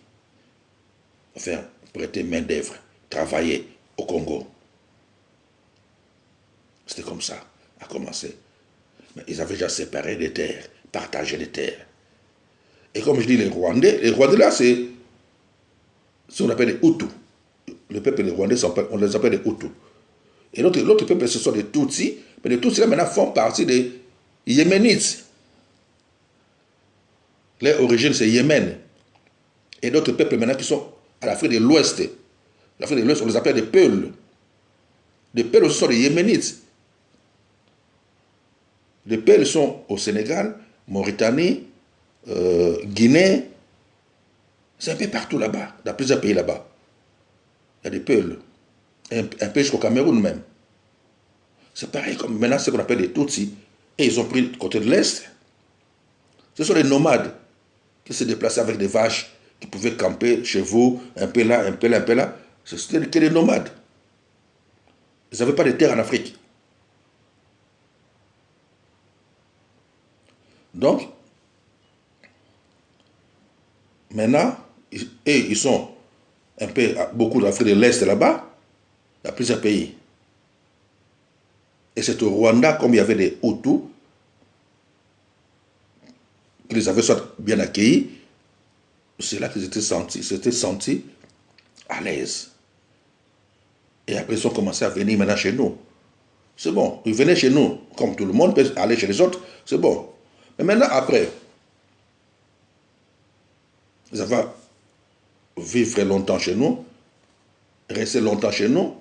faire prêter main-d'œuvre, travailler au Congo. C'était comme ça, à commencer. Mais ils avaient déjà séparé les terres, partagé les terres. Et comme je dis, les Rwandais là, c'est ce qu'on appelle les Hutus. Le peuple des Rwandais, on les appelle les Hutus. Et l'autre peuple, ce sont des Tutsis. Mais les Tutsis, là, maintenant, font partie des Yéménites. Leur origine, c'est Yémen. Et d'autres peuples, maintenant, qui sont à l'Afrique de l'Ouest. L'Afrique de l'Ouest, on les appelle des Peuls. Les Peuls aussi sont des Yéménites. Les Peuls sont au Sénégal, Mauritanie, Guinée. C'est un peu partout là-bas, dans plusieurs pays là-bas. Il y a des Peuls. Un peu jusqu'au Cameroun même. C'est pareil comme maintenant ce qu'on appelle les Tutsis. Et ils ont pris le côté de l'Est. Ce sont les nomades qui se déplaçaient avec des vaches, qui pouvaient camper chez vous, un peu là, un peu là, un peu là. C'était que les nomades. Ils n'avaient pas de terre en Afrique. Donc, maintenant, ils sont un peu, beaucoup d'Afrique de l'Est là-bas, il y a plusieurs pays. Et c'est au Rwanda, comme il y avait des Hutus, qui les avaient soit bien accueillis, c'est là qu'ils s'étaient sentis à l'aise. Et après, ils ont commencé à venir maintenant chez nous. C'est bon, ils venaient chez nous, comme tout le monde peut aller chez les autres, c'est bon. Mais maintenant, après, ils avaient vivre longtemps chez nous, rester longtemps chez nous.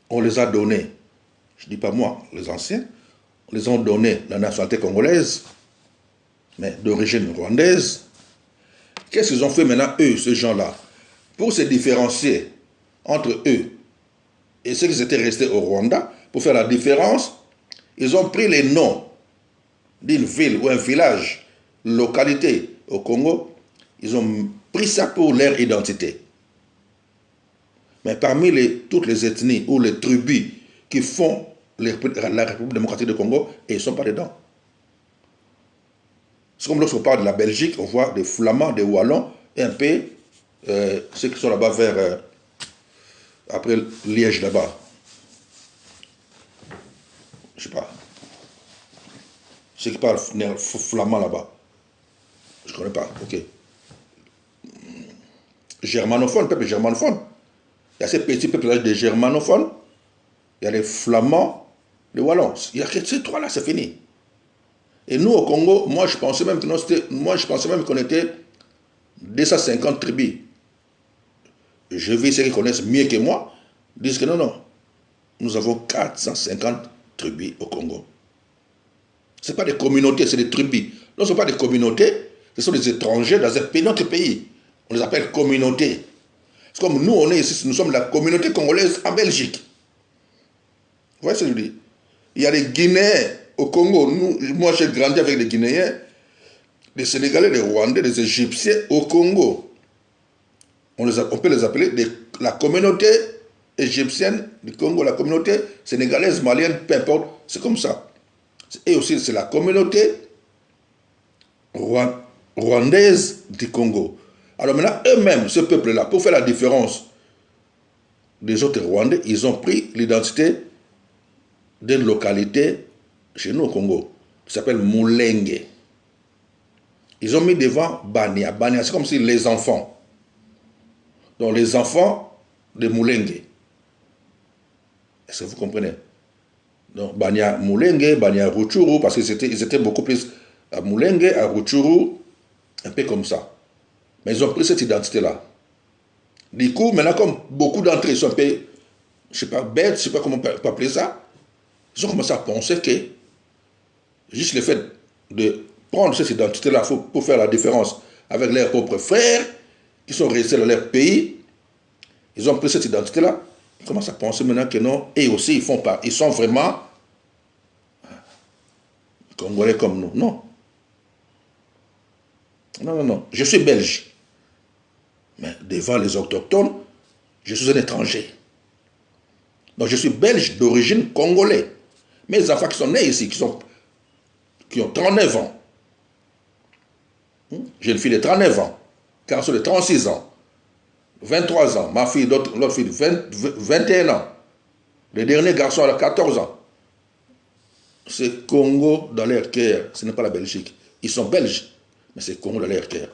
On les a donnés, je ne dis pas moi, les anciens, on les a donné la nationalité congolaise, mais d'origine rwandaise. Qu'est-ce qu'ils ont fait maintenant, eux, ces gens-là, pour se différencier entre eux et ceux qui étaient restés au Rwanda, pour faire la différence, ils ont pris les noms d'une ville ou un village, localité au Congo, ils ont pris ça pour leur identité. Mais parmi toutes les ethnies ou les tribus qui font la République démocratique du Congo, et ils ne sont pas dedans. C'est comme lorsqu'on parle de la Belgique, on voit des Flamands, des Wallons, et un peu ceux qui sont là-bas vers, après Liège là-bas. Je ne sais pas. Ceux qui parlent flamand là-bas. Je ne connais pas, ok. Germanophone, peuple germanophone. Il y a ces petits peuples de germanophones, il y a les Flamands, les Wallons. Il y a que ces trois-là, c'est fini. Et nous, au Congo, moi, je pensais même qu'on était 250 tribus. Je vis ceux qui connaissent mieux que moi, disent que non. Nous avons 450 tribus au Congo. Ce n'est pas des communautés, c'est des tribus. Non, ce ne sont pas des communautés, ce sont des étrangers dans notre pays. On les appelle communautés. C'est comme nous, on est ici, nous sommes la communauté congolaise en Belgique. Vous voyez ce que je dis? Il y a des Guinéens au Congo. Moi, j'ai grandi avec les Guinéens, les Sénégalais, les Rwandais, les Égyptiens au Congo. On peut les appeler la communauté égyptienne du Congo, la communauté sénégalaise, malienne, peu importe, c'est comme ça. Et aussi, c'est la communauté rwandaise du Congo. Alors maintenant, eux-mêmes, ce peuple-là, pour faire la différence des autres Rwandais, ils ont pris l'identité d'une localité chez nous au Congo, qui s'appelle Moulenge. Ils ont mis devant Bania. Bania, c'est comme si les enfants. Donc les enfants de Moulenge. Est-ce que vous comprenez? Donc Bania Moulenge, Bania Rutshuru, parce qu'ils étaient beaucoup plus à Moulenge, à Rutshuru, un peu comme ça. Mais ils ont pris cette identité-là. Du coup, maintenant, comme beaucoup d'entre eux sont un peu, je ne sais pas, bêtes, je ne sais pas comment on peut appeler ça, ils ont commencé à penser que juste le fait de prendre cette identité-là pour faire la différence avec leurs propres frères qui sont restés dans leur pays, ils ont pris cette identité-là, ils commencent à penser maintenant que non, et aussi ils sont vraiment Congolais comme nous. Non. Non, non, non. Je suis belge. Mais devant les autochtones, je suis un étranger. Donc je suis belge d'origine congolais. Mes enfants qui sont nés ici, qui ont 39 ans. J'ai une fille de 39 ans, garçon de 36 ans, 23 ans, ma fille, l'autre fille de 21 ans. Le dernier garçon a 14 ans. C'est Congo dans leur cœur, ce n'est pas la Belgique. Ils sont belges, mais c'est Congo dans leur cœur.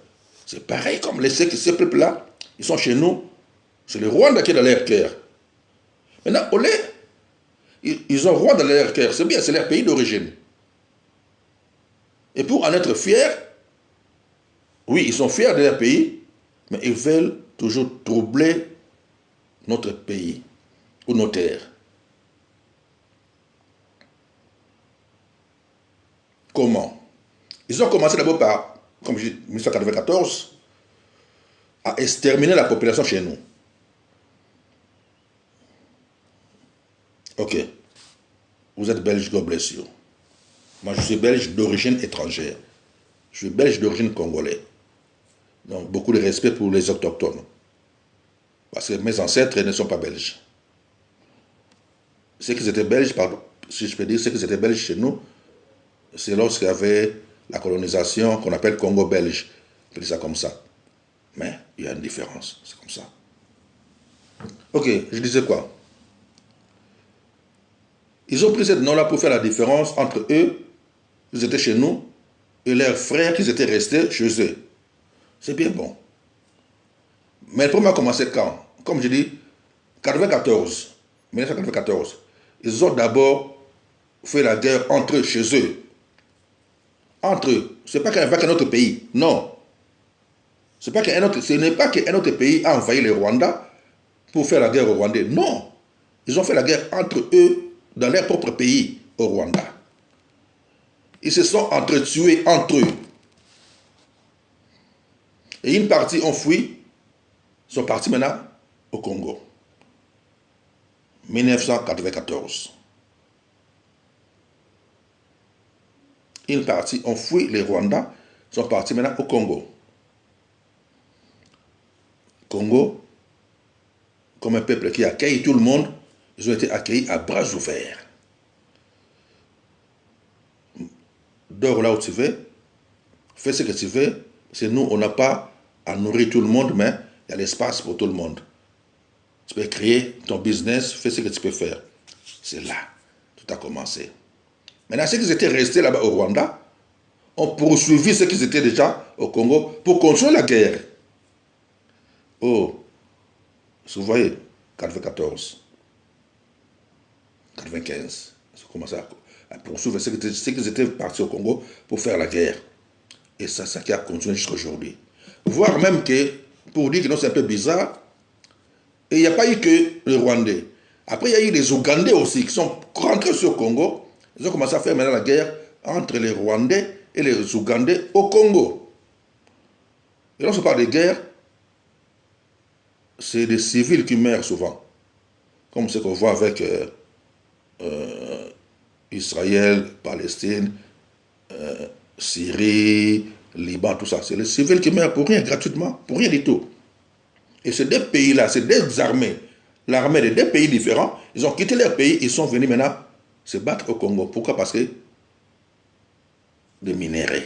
C'est pareil comme ces peuples-là, ils sont chez nous, c'est le Rwanda qui est dans leur cœur. Maintenant, au lait, ils ont Rwanda dans leur cœur, c'est bien, c'est leur pays d'origine. Et pour en être fiers, oui, ils sont fiers de leur pays, mais ils veulent toujours troubler notre pays ou nos terres. Comment? Ils ont commencé d'abord par, comme je dis, 1994, à exterminer la population chez nous. Ok. Vous êtes belge, God bless you. Moi, je suis belge d'origine étrangère. Je suis belge d'origine congolaise. Donc, beaucoup de respect pour les autochtones. Parce que mes ancêtres ne sont pas belges. Ceux qui étaient belges, pardon, si je peux dire, ceux qui étaient belges chez nous, c'est lorsqu'il y avait la colonisation qu'on appelle Congo belge. On peut dire ça comme ça. Mais il y a une différence. C'est comme ça. Ok, je disais quoi? Ils ont pris cette nom-là pour faire la différence entre eux, ils étaient chez nous, et leurs frères qui étaient restés chez eux. C'est bien bon. Mais le problème a commencé quand? Comme je dis, 1994, ils ont d'abord fait la guerre entre eux, chez eux. Entre eux. Ce n'est pas qu'un autre pays. Non. Ce n'est pas qu'un autre pays a envahi le Rwanda pour faire la guerre au Rwandais. Non. Ils ont fait la guerre entre eux dans leur propre pays, au Rwanda. Ils se sont entretués entre eux. Et une partie ont fui, sont partis maintenant au Congo. 1994. Une partie ont fui les Rwandais, sont partis maintenant au Congo. Congo, comme un peuple qui accueille tout le monde, ils ont été accueillis à bras ouverts. Dors là où tu veux, fais ce que tu veux. C'est nous, on n'a pas à nourrir tout le monde, mais il y a l'espace pour tout le monde. Tu peux créer ton business, fais ce que tu peux faire. C'est là, tout a commencé. Maintenant, ceux qui étaient restés là-bas au Rwanda ont poursuivi ceux qui étaient déjà au Congo pour continuer la guerre. Oh, vous voyez, 94, 95, ils ont commencé à poursuivre ceux qui étaient partis au Congo pour faire la guerre. Et ça qui a continué jusqu'à aujourd'hui. Voire même que, pour dire que non, c'est un peu bizarre, et il n'y a pas eu que les Rwandais. Après, il y a eu les Ougandais aussi qui sont rentrés sur le Congo. Ils ont commencé à faire maintenant la guerre entre les Rwandais et les Ougandais au Congo. Et lorsqu'on parle de guerre, c'est des civils qui meurent souvent. Comme ce qu'on voit avec Israël, Palestine, Syrie, Liban, tout ça. C'est les civils qui meurent pour rien, gratuitement, pour rien du tout. Et ces deux pays-là, ces deux armées, l'armée de deux pays différents, ils ont quitté leur pays, ils sont venus maintenant se battre au Congo. Pourquoi? Parce que des minéraux.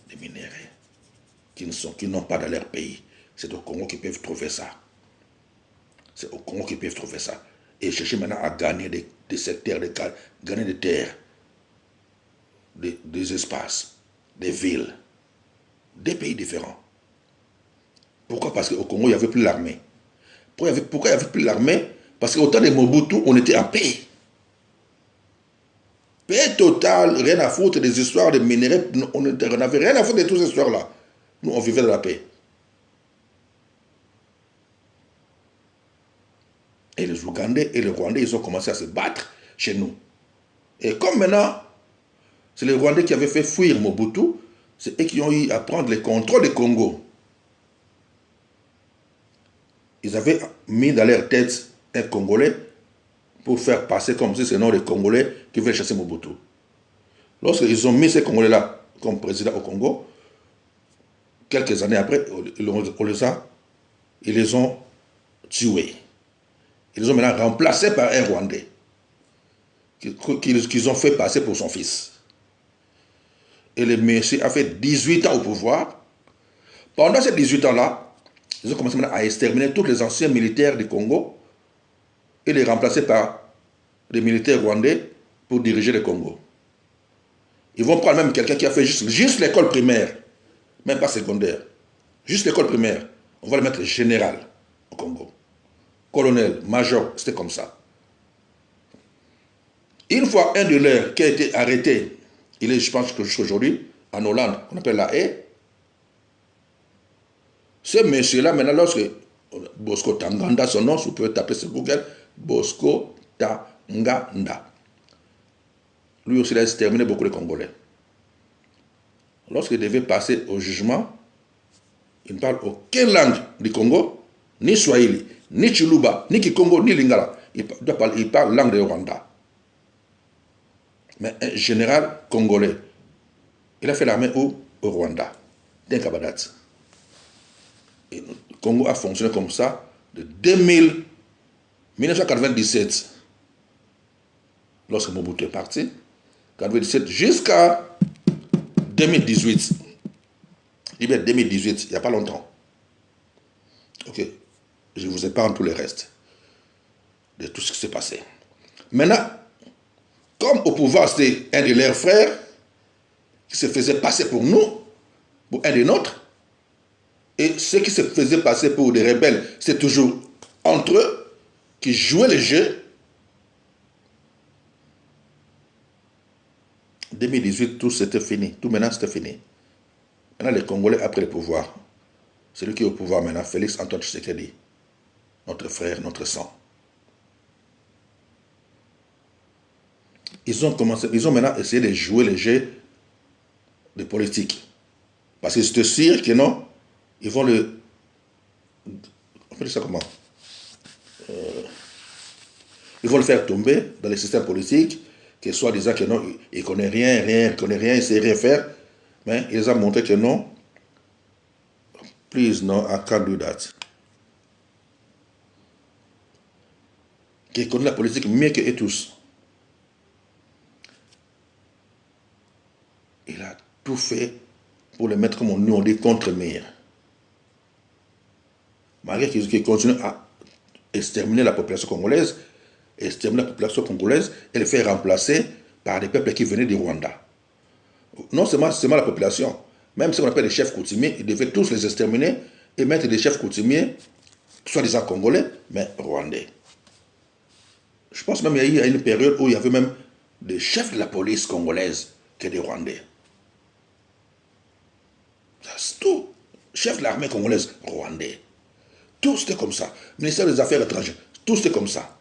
Des minéraux qui n'ont pas dans leur pays. C'est au Congo qu'ils peuvent trouver ça. C'est au Congo qu'ils peuvent trouver ça. Et chercher maintenant à gagner des secteurs, gagner des terres, des espaces, des villes, des pays différents. Pourquoi? Parce qu'au Congo, il n'y avait plus l'armée. Pourquoi il n'y avait plus l'armée? Parce qu'au temps de Mobutu, on était en paix. Paix totale, rien à foutre des histoires de minéraux. On n'avait rien à foutre de toutes ces histoires-là. Nous, on vivait dans la paix. Et les Ougandais et les Rwandais, ils ont commencé à se battre chez nous. Et comme maintenant, c'est les Rwandais qui avaient fait fuir Mobutu, c'est eux qui ont eu à prendre le contrôle du Congo. Ils avaient mis dans leur tête un Congolais pour faire passer comme si c'est non les Congolais qui veulent chasser Mobutu. Lorsqu'ils ont mis ces Congolais-là comme président au Congo, quelques années après, ils les ont tués. Ils les ont maintenant remplacés par un Rwandais qu'ils ont fait passer pour son fils. Et le monsieur a fait 18 ans au pouvoir. Pendant ces 18 ans-là, ils ont commencé maintenant à exterminer tous les anciens militaires du Congo et les remplacer par des militaires rwandais pour diriger le Congo. Ils vont prendre même quelqu'un qui a fait juste l'école primaire, même pas secondaire, juste l'école primaire. On va le mettre général au Congo. Colonel, major, c'était comme ça. Une fois un de leurs qui a été arrêté, il est, je pense que jusqu'aujourd'hui, en Hollande, on appelle la haie. Ce monsieur-là, maintenant, lorsque Bosco Tanganda, son nom, vous pouvez taper sur Google, Bosco Tanganda. Lui aussi, il a exterminé beaucoup de Congolais. Lorsqu'il devait passer au jugement, il ne parle aucune langue du Congo, ni Swahili, ni Chiluba, ni Kikongo, ni Lingala. Il parle langue de Rwanda. Mais un général congolais, il a fait l'armée où? Au Rwanda, d'un Kabadat. Et le Congo a fonctionné comme ça de 1997, lorsque Mobutu est parti, 1997 jusqu'à 2018. Il y a 2018, il n'y a pas longtemps. Ok, je vous épargne tout le reste de tout ce qui s'est passé. Maintenant, comme au pouvoir c'était un de leurs frères qui se faisait passer pour nous, pour un des nôtres, et ceux qui se faisaient passer pour des rebelles, c'est toujours entre eux qui jouaient le jeu. 2018, tout c'était fini. Tout maintenant, c'était fini. Maintenant, les Congolais, après le pouvoir, celui qui est au pouvoir maintenant, Félix Antoine Tshisekedi, notre frère, notre sang. Ils ont maintenant essayé de jouer le jeu de politique. Parce que c'est sûr que non, ils vont le... On peut dire ça comment? Ils vont le faire tomber dans le système politique, que soit disant que non, il ne connaît rien, il ne sait rien faire. Mais il a montré que non. Please, no, I can't do that. Qu'il connaît la politique mieux que eux tous. Il a tout fait pour le mettre, comme nous on dit, contre-mire. Malgré qu'il continue à exterminer la population congolaise, et le faire remplacer par des peuples qui venaient du Rwanda. Non seulement la population, même ce qu'on appelle les chefs coutumiers, ils devaient tous les exterminer et mettre des chefs coutumiers, soi-disant congolais, mais rwandais. Je pense même qu'il y a eu une période où il y avait même des chefs de la police congolaise que des Rwandais. C'est tout. Chef de l'armée congolaise, rwandais. Tout c'était comme ça. Ministère des Affaires étrangères, tout c'était comme ça.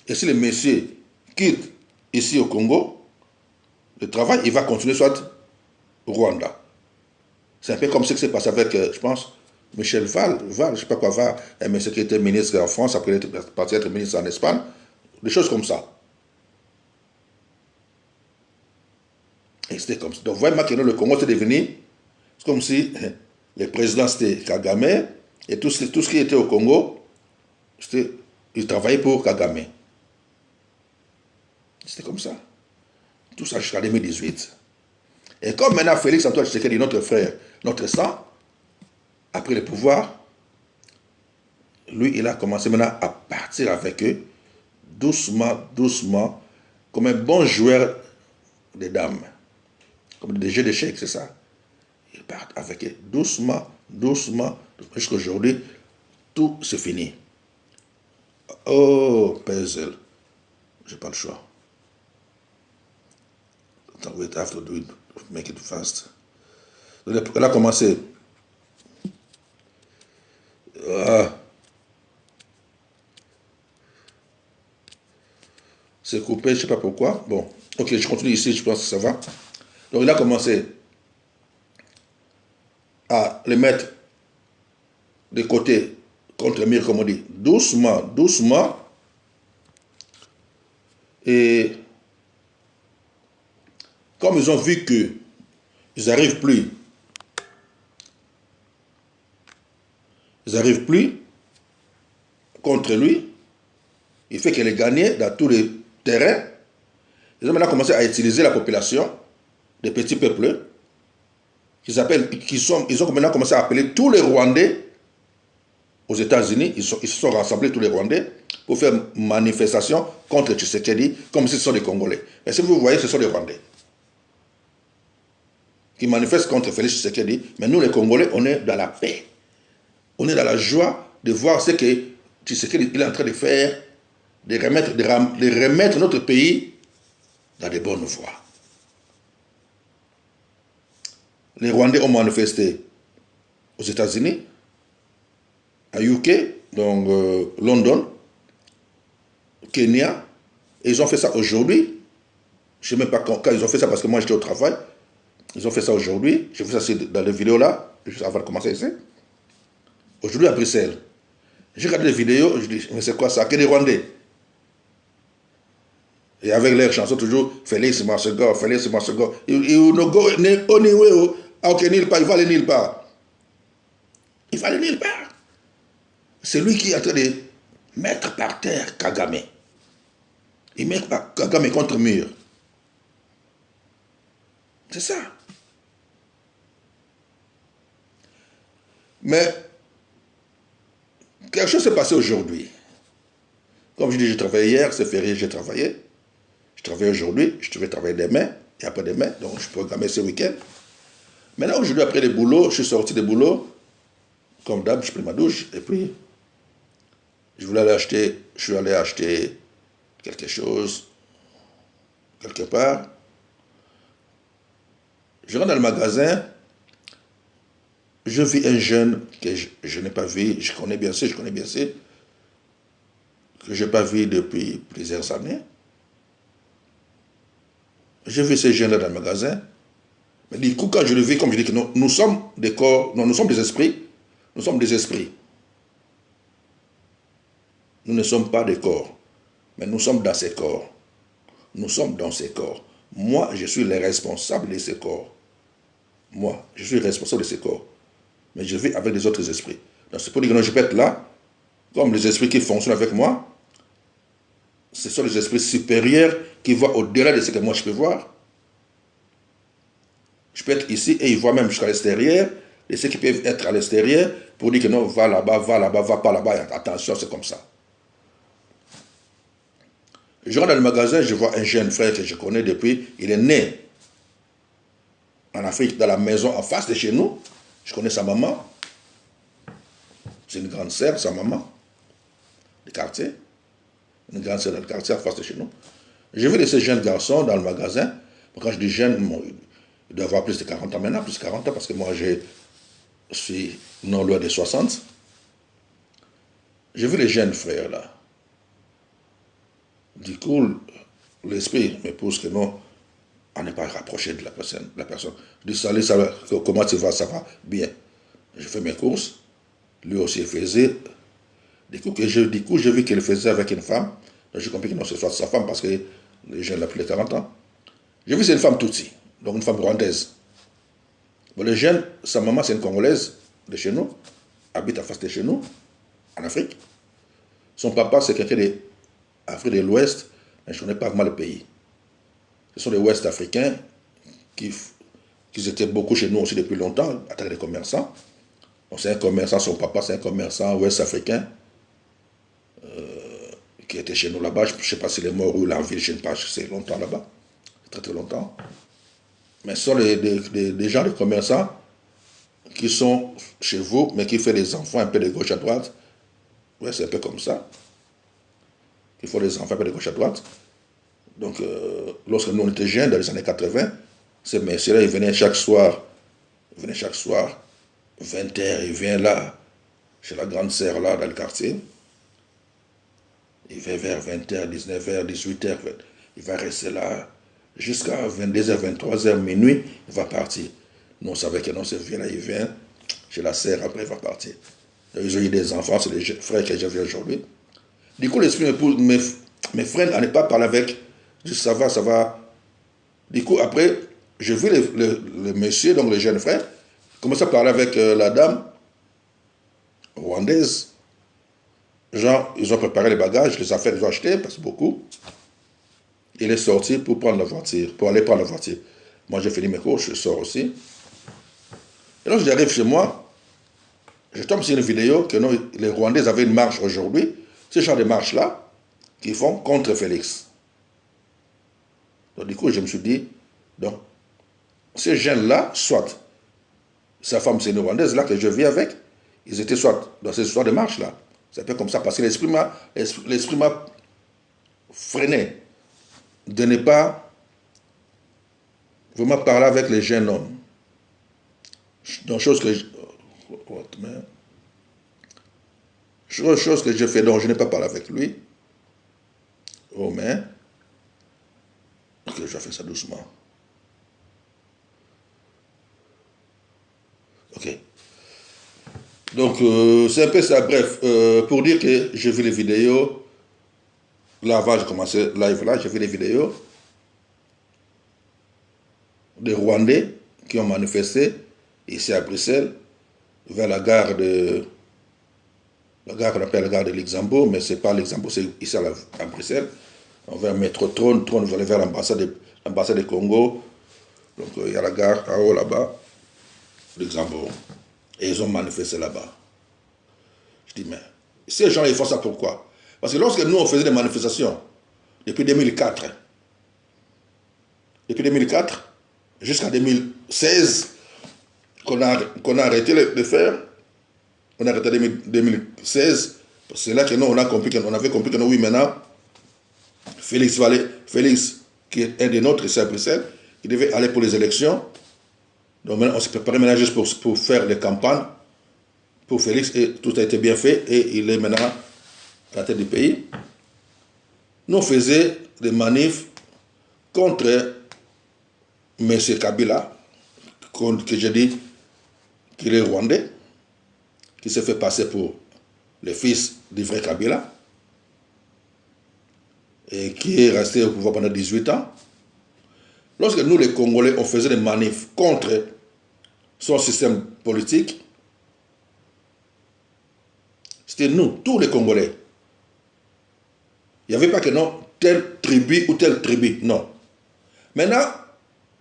Et si le monsieur quitte ici au Congo, le travail, il va continuer soit au Rwanda. C'est un peu comme ce qui s'est passé avec, je pense, Michel Val, je ne sais pas quoi, un monsieur qui était ministre en France, après il est parti être ministre en Espagne, des choses comme ça. Et c'était comme ça. Donc vraiment que le Congo c'est devenu, c'est comme si Le président, c'était Kagame. Et tout ce qui était au Congo, il travaillait pour Kagame. C'était comme ça. Tout ça jusqu'à 2018. Et comme maintenant Félix Antoine Tshisekedi, notre frère, notre sang, a pris le pouvoir, lui, il a commencé maintenant à partir avec eux, doucement, doucement, comme un bon joueur de dames. Comme des jeux d'échecs, c'est ça. Ils partent avec eux, doucement, doucement, jusqu'à aujourd'hui, tout c'est fini. Oh, Puzzle, j'ai pas le choix. We have to do it, make it fast. Elle a commencé. C'est coupé, je ne sais pas pourquoi. Bon, ok, je continue ici, je pense que ça va. Donc il a commencé à les mettre de côté contre le mur, comme on dit, doucement, doucement. Et comme ils ont vu qu'ils n'arrivent plus, contre lui, il fait qu'il est gagné dans tous les terrains. Ils ont maintenant commencé à utiliser la population, des petits peuples, ils ont maintenant commencé à appeler tous les Rwandais aux États-Unis. Ils se sont rassemblés, tous les Rwandais, pour faire une manifestation contre Tshisekedi, comme si ce sont des Congolais. Mais si vous voyez, ce sont des Rwandais qui manifestent contre Félix Tshisekedi. Mais nous, les Congolais, on est dans la paix. On est dans la joie de voir ce que Tshisekedi est en train de faire, de remettre notre pays dans de bonnes voies. Les Rwandais ont manifesté aux États-Unis, à UK, donc London, Kenya, et ils ont fait ça aujourd'hui. Je ne sais même pas quand ils ont fait ça parce que moi j'étais au travail. Ils ont fait ça aujourd'hui. J'ai vu ça dans les vidéos là, juste avant de commencer ici. Aujourd'hui à Bruxelles. J'ai regardé les vidéos, je dis, mais c'est quoi ça? Que des Rwandais. Et avec leur chanson toujours, Félix Masego, Félix Masego. Il va aller nulle part. Il va aller nulle part. C'est lui qui est en train de mettre par terre Kagame. Il met Kagame contre le mur. C'est ça. Mais quelque chose s'est passé aujourd'hui. Comme je dis, j'ai travaillé hier, c'est férié, j'ai travaillé. Je travaille aujourd'hui, je vais travailler demain et après-demain, donc je programme ce week-end. Maintenant, aujourd'hui, après le boulot, je suis sorti de boulot. Comme d'hab, je prends ma douche et puis je suis allé acheter quelque chose quelque part. Je rentre dans le magasin, je vis un jeune que je n'ai pas vu, je connais bien ça, que je n'ai pas vu depuis plusieurs années. Je vis ce jeune-là dans le magasin, mais du coup, quand je le vis, comme je dis que nous sommes des corps, non, nous sommes des esprits, nous sommes des esprits. Nous ne sommes pas des corps, mais nous sommes dans ces corps. Nous sommes dans ces corps. Moi, je suis le responsable de ces corps. Moi, je suis responsable de ces corps. Mais je vis avec les autres esprits. Donc c'est pour dire que non, je peux être là, comme les esprits qui fonctionnent avec moi. Ce sont les esprits supérieurs qui voient au-delà de ce que moi je peux voir. Je peux être ici et ils voient même jusqu'à l'extérieur. Et ceux qui peuvent être à l'extérieur pour dire que non, va là-bas, va pas là-bas. Attention, c'est comme ça. Je rentre dans le magasin, je vois un jeune frère que je connais depuis. Il est né en Afrique, dans la maison en face de chez nous. Je connais sa maman. C'est une grande sœur, sa maman, du quartier. Une grande sœur dans le quartier en face de chez nous. Je vais laisser ce jeune garçon dans le magasin. Quand je dis jeune, il doit avoir plus de 40 ans maintenant, plus de 40 ans, parce que moi je suis non loin des 60. Je vu les jeunes frères là. Du coup, l'esprit me pousse que non, on n'est pas rapproché de la personne. Je dis, salut, ça va, comment tu vas, ça va bien. Je fais mes courses. Lui aussi il faisait. Du coup, j'ai vu qu'il faisait avec une femme. Donc j'ai compris que non, ce soit sa femme parce que les jeunes ont plus de 40 ans. J'ai vu c'est une femme Tutsi, donc une femme rwandaise. Bon, les jeunes, sa maman c'est une Congolaise. de chez nous, habite en face de chez nous, en Afrique. Son papa, c'est quelqu'un d'Afrique de l'Ouest, mais je ne connais pas vraiment le pays. Ce sont des Ouest africains qui étaient beaucoup chez nous aussi depuis longtemps, à travers des commerçants. C'est un commerçant, son papa, c'est un commerçant Ouest africain qui était chez nous là-bas. Je ne sais pas s'il est mort ou il est en ville, je ne sais pas, c'est longtemps là-bas, très très longtemps. Mais ce sont des gens, des commerçants qui sont chez vous, mais qui font des enfants un peu de gauche à droite. Ouais, c'est un peu comme ça. Ils font des enfants un peu de gauche à droite. Donc, lorsque nous on était jeunes, dans les années 80, ces messieurs-là, ils venaient chaque soir, 20h, ils viennent là, chez la grande sœur là, dans le quartier. Il vient vers 20h, 19h, 18h. Il va rester là jusqu'à 22h, 23h, minuit, il va partir. Nous, on savait que non, ce vieux-là, il vient chez la sœur, après il va partir. Ils ont eu des enfants, c'est les frères que j'ai vus aujourd'hui. Du coup, l'esprit me pousse, mes frères, à ne pas parler avec, juste ça va, ça va. Du coup, après, je vis le monsieur, donc le jeune frère, commencer à parler avec la dame rwandaise. Genre, ils ont préparé les bagages, les affaires, ils ont acheté, parce que beaucoup. Il est sorti pour prendre la voiture, pour aller prendre la voiture. Moi, j'ai fini mes cours, je sors aussi. Et lorsque j'arrive chez moi, je tombe sur une vidéo que non, les Rwandais avaient une marche aujourd'hui, ce genre de marche-là, qu'ils font contre Félix. Donc, du coup, je me suis dit, donc, ces jeunes-là, soit, sa femme, c'est une Rwandaise, là, que je vis avec, ils étaient soit dans ces histoires de marche-là. C'est un peu comme ça, parce que l'esprit m'a freiné de ne pas vraiment parler avec les jeunes hommes. Donc, chose que je fais, donc je n'ai pas parlé avec lui. Oh, mais, ok, je vais faire ça doucement. Ok. Donc, c'est un peu ça, bref, pour dire que j'ai vu les vidéos. Là, avant, j'ai commencé live là, j'ai vu les vidéos des Rwandais qui ont manifesté ici à Bruxelles, vers la gare qu'on appelle la gare de Luxembourg, mais ce n'est pas Luxembourg, c'est ici à Bruxelles. On va mettre Trône, vous allez vers l'ambassade du Congo. Donc, il y a la gare en haut là-bas, Luxembourg. Et ils ont manifesté là-bas. Je dis, mais ces gens, ils font ça pourquoi? Parce que lorsque nous, on faisait des manifestations, depuis 2004 jusqu'à 2016, qu'on a arrêté de faire, on a arrêté en 2016, c'est là que nous, on avait compris que nous, oui, maintenant, Félix, qui est un des nôtres ici à Bruxelles, il devait aller pour les élections. Donc maintenant, on s'est préparé maintenant juste pour faire les campagnes pour Félix, et tout a été bien fait, et il est maintenant à la tête du pays. Nous, on faisait des manifs contre M. Kabila, que j'ai dit qu'il est rwandais, qui s'est fait passer pour le fils du vrai Kabila, et qui est resté au pouvoir pendant 18 ans. Lorsque nous, les Congolais, on faisait des manifs contre son système politique, c'était nous, tous les Congolais. Il n'y avait pas que non, telle tribu ou telle tribu, non. Maintenant,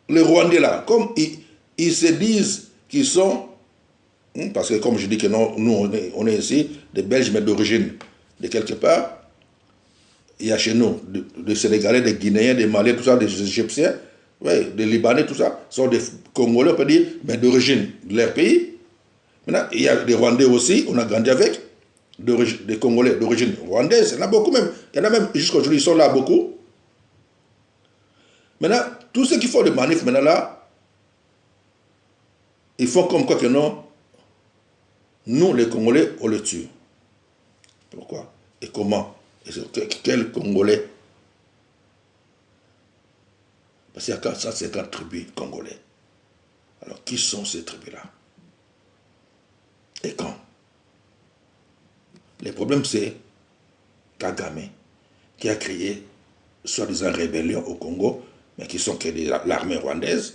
les Rwandais là, comme ils se disent qu'ils sont, parce que comme je dis que non, nous on est ici, des Belges mais d'origine de quelque part, il y a chez nous des Sénégalais, des Guinéens, des Maliens, tout ça, des Égyptiens, ouais, des Libanais, tout ça, sont des Congolais, on peut dire, mais d'origine de leur pays. Maintenant, il y a des Rwandais aussi, on a grandi avec, des Congolais d'origine rwandaise, il y en a beaucoup même, il y en a même jusqu'à aujourd'hui, ils sont là beaucoup. Maintenant, tous ceux qui font des manifs maintenant là, ils font comme quoi que non, nous les Congolais, on les tue. Pourquoi? Et comment? Et quel Congolais? Parce qu'il y a 450 tribus congolais. Alors, qui sont ces tribus-là? Et quand? Le problème, c'est Kagame, qui a créé soi-disant rébellion au Congo, mais qui sont que l'armée rwandaise,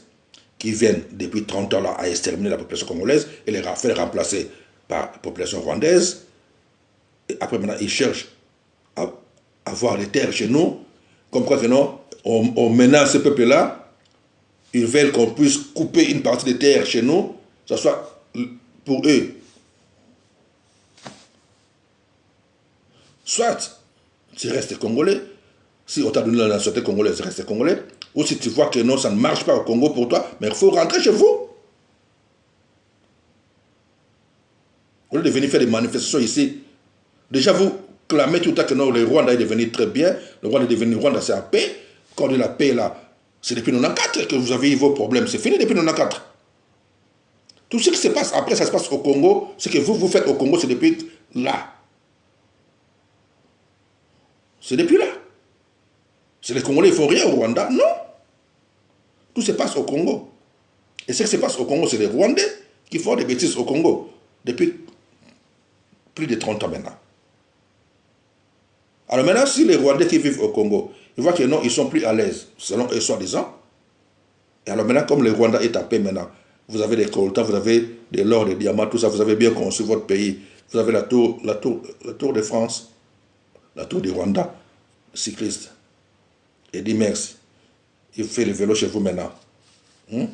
qui viennent depuis 30 ans là à exterminer la population congolaise et les faire remplacer par la population rwandaise. Et après, maintenant, ils cherchent à avoir les terres chez nous. Comme quoi que non, on menace ce peuple-là. Ils veulent qu'on puisse couper une partie des terres chez nous. Que ce soit pour eux. Soit tu restes congolais. Si on t'a donné la nationalité congolaise, tu restes congolais. Ou si tu vois que non, ça ne marche pas au Congo pour toi, mais il faut rentrer chez vous. Au lieu de venir faire des manifestations ici, déjà vous clamez tout le temps que non, le Rwanda est devenu très bien, le Rwanda est devenu Rwanda, c'est la paix. Quand on dit la paix là, c'est depuis 1994 que vous avez eu vos problèmes, c'est fini depuis 1994. Tout ce qui se passe après, ça se passe au Congo, ce que vous faites au Congo, c'est depuis là. C'est depuis là. C'est les Congolais, ils ne font rien au Rwanda, non. Tout se passe au Congo. Et ce qui se passe au Congo, c'est les Rwandais qui font des bêtises au Congo depuis plus de 30 ans maintenant. Alors maintenant, si les Rwandais qui vivent au Congo, ils voient que non, ils ne sont plus à l'aise, selon eux soi-disant. Et alors maintenant, comme le Rwanda est en paix maintenant, vous avez des coltans, vous avez de l'or, des diamants, tout ça, vous avez bien construit votre pays. Vous avez la tour de France, la tour du Rwanda, cycliste. Et dit merci. Il fait le vélo chez vous maintenant. Il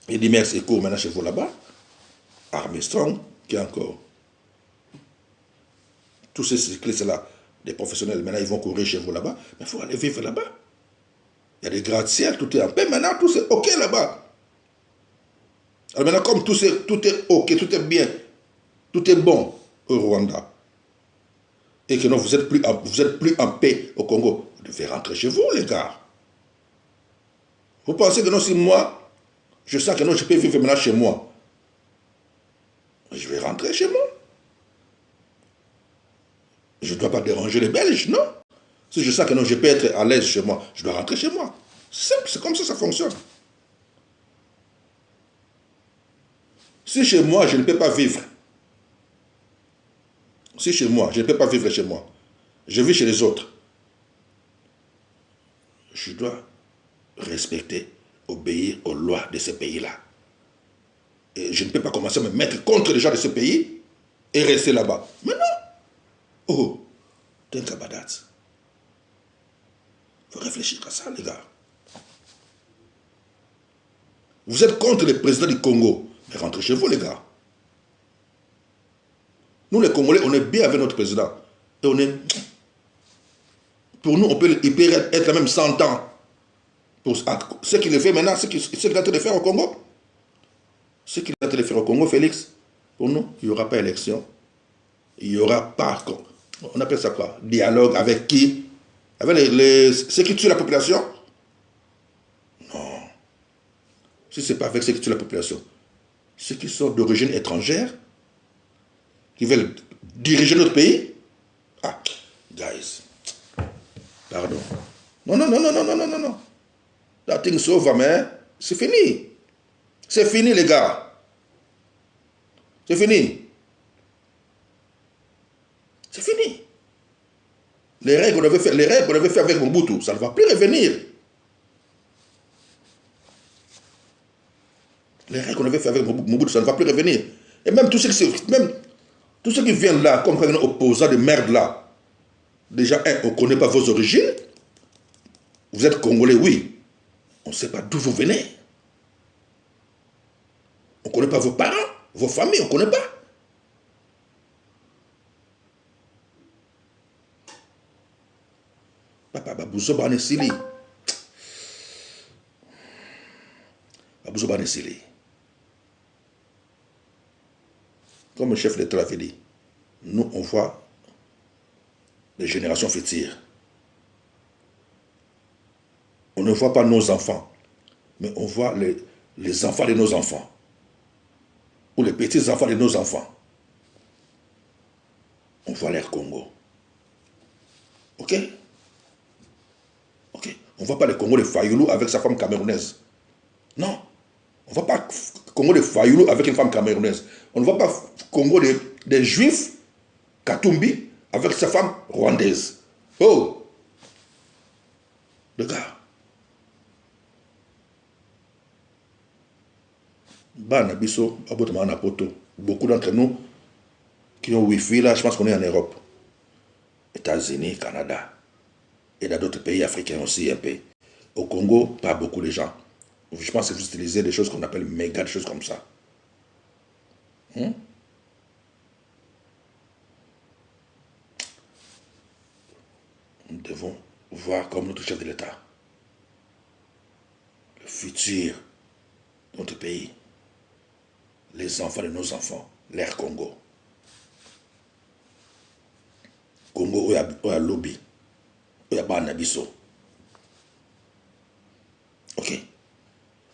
dit merci, il court maintenant chez vous là-bas. Armstrong, qui est encore. Tous ces cyclistes-là, des professionnels, maintenant ils vont courir chez vous là-bas. Mais il faut aller vivre là-bas. Il y a des gratte-ciel, tout est en paix. Maintenant, tout est OK là-bas. Alors maintenant, comme tout est OK, tout est bien, tout est bon au Rwanda, et que non, vous êtes plus en paix au Congo, vous devez rentrer chez vous, les gars. Vous pensez que non, si moi, je sens que non, je peux vivre maintenant chez moi, je vais rentrer chez moi. Je ne dois pas déranger les Belges, non. Si je sens que non, je peux être à l'aise chez moi, je dois rentrer chez moi. C'est simple, c'est comme ça fonctionne. Si chez moi, je ne peux pas vivre, si chez moi, je ne peux pas vivre chez moi, je vis chez les autres, je dois respecter, obéir aux lois de ce pays-là. Et je ne peux pas commencer à me mettre contre les gens de ce pays et rester là-bas. Mais non. Oh, t'es un cabadat. Il faut réfléchir à ça, les gars. Vous êtes contre le président du Congo. Mais rentrez chez vous, les gars. Nous, les Congolais, on est bien avec notre président. Et on est... Pour nous, il peut être même 100 ans. Pour ce qu'il fait maintenant, ce qu'il est en train de faire au Congo. Ce qu'il est en train de faire au Congo, Félix, pour nous, il n'y aura pas élection. Il n'y aura pas... On appelle ça quoi? Dialogue avec qui? Avec ceux qui tuent la population? Non. Si ce n'est pas avec ceux qui tuent la population. Ceux qui sont d'origine étrangère, qui veulent diriger notre pays. Ah, guys. Pardon. Non, non, non, non, non, non, non, non, non. That thing's over, man. C'est fini. C'est fini, les gars. C'est fini. C'est fini. Les règles qu'on avait fait avec Mobutu, ça ne va plus revenir. Les règles qu'on avait fait avec Mobutu, ça ne va plus revenir. Et même tous ceux qui viennent là, comme un opposant de merde là, déjà, on ne connaît pas vos origines. Vous êtes Congolais, oui. On ne sait pas d'où vous venez. On ne connaît pas vos parents, vos familles, on ne connaît pas. Papa Babouzo Banesili. Babouzo Banesili. Comme le chef d'État l'avait dit, nous, on voit les générations futures. On ne voit pas nos enfants, mais on voit les enfants de nos enfants. Ou les petits-enfants de nos enfants. On voit l'air Congo. Ok? Ok. On ne voit pas le Congo de Fayoulou avec sa femme camerounaise. Non. On ne voit pas Congo de Fayoulou avec une femme camerounaise. On ne voit pas Congo des Juifs, Katumbi, avec sa femme rwandaise. Oh! Le gars. Banabiso, beaucoup d'entre nous qui ont Wi-Fi, là, je pense qu'on est en Europe. États-Unis, Canada. Et dans d'autres pays africains aussi un peu. Au Congo, pas beaucoup de gens. Je pense que vous utilisez des choses qu'on appelle méga, des choses comme ça. Nous devons voir comme notre chef de l'État le futur de notre pays, les enfants de nos enfants, l'ère Congo. Congo, où a lobby, où il y a Banabiso. Ok.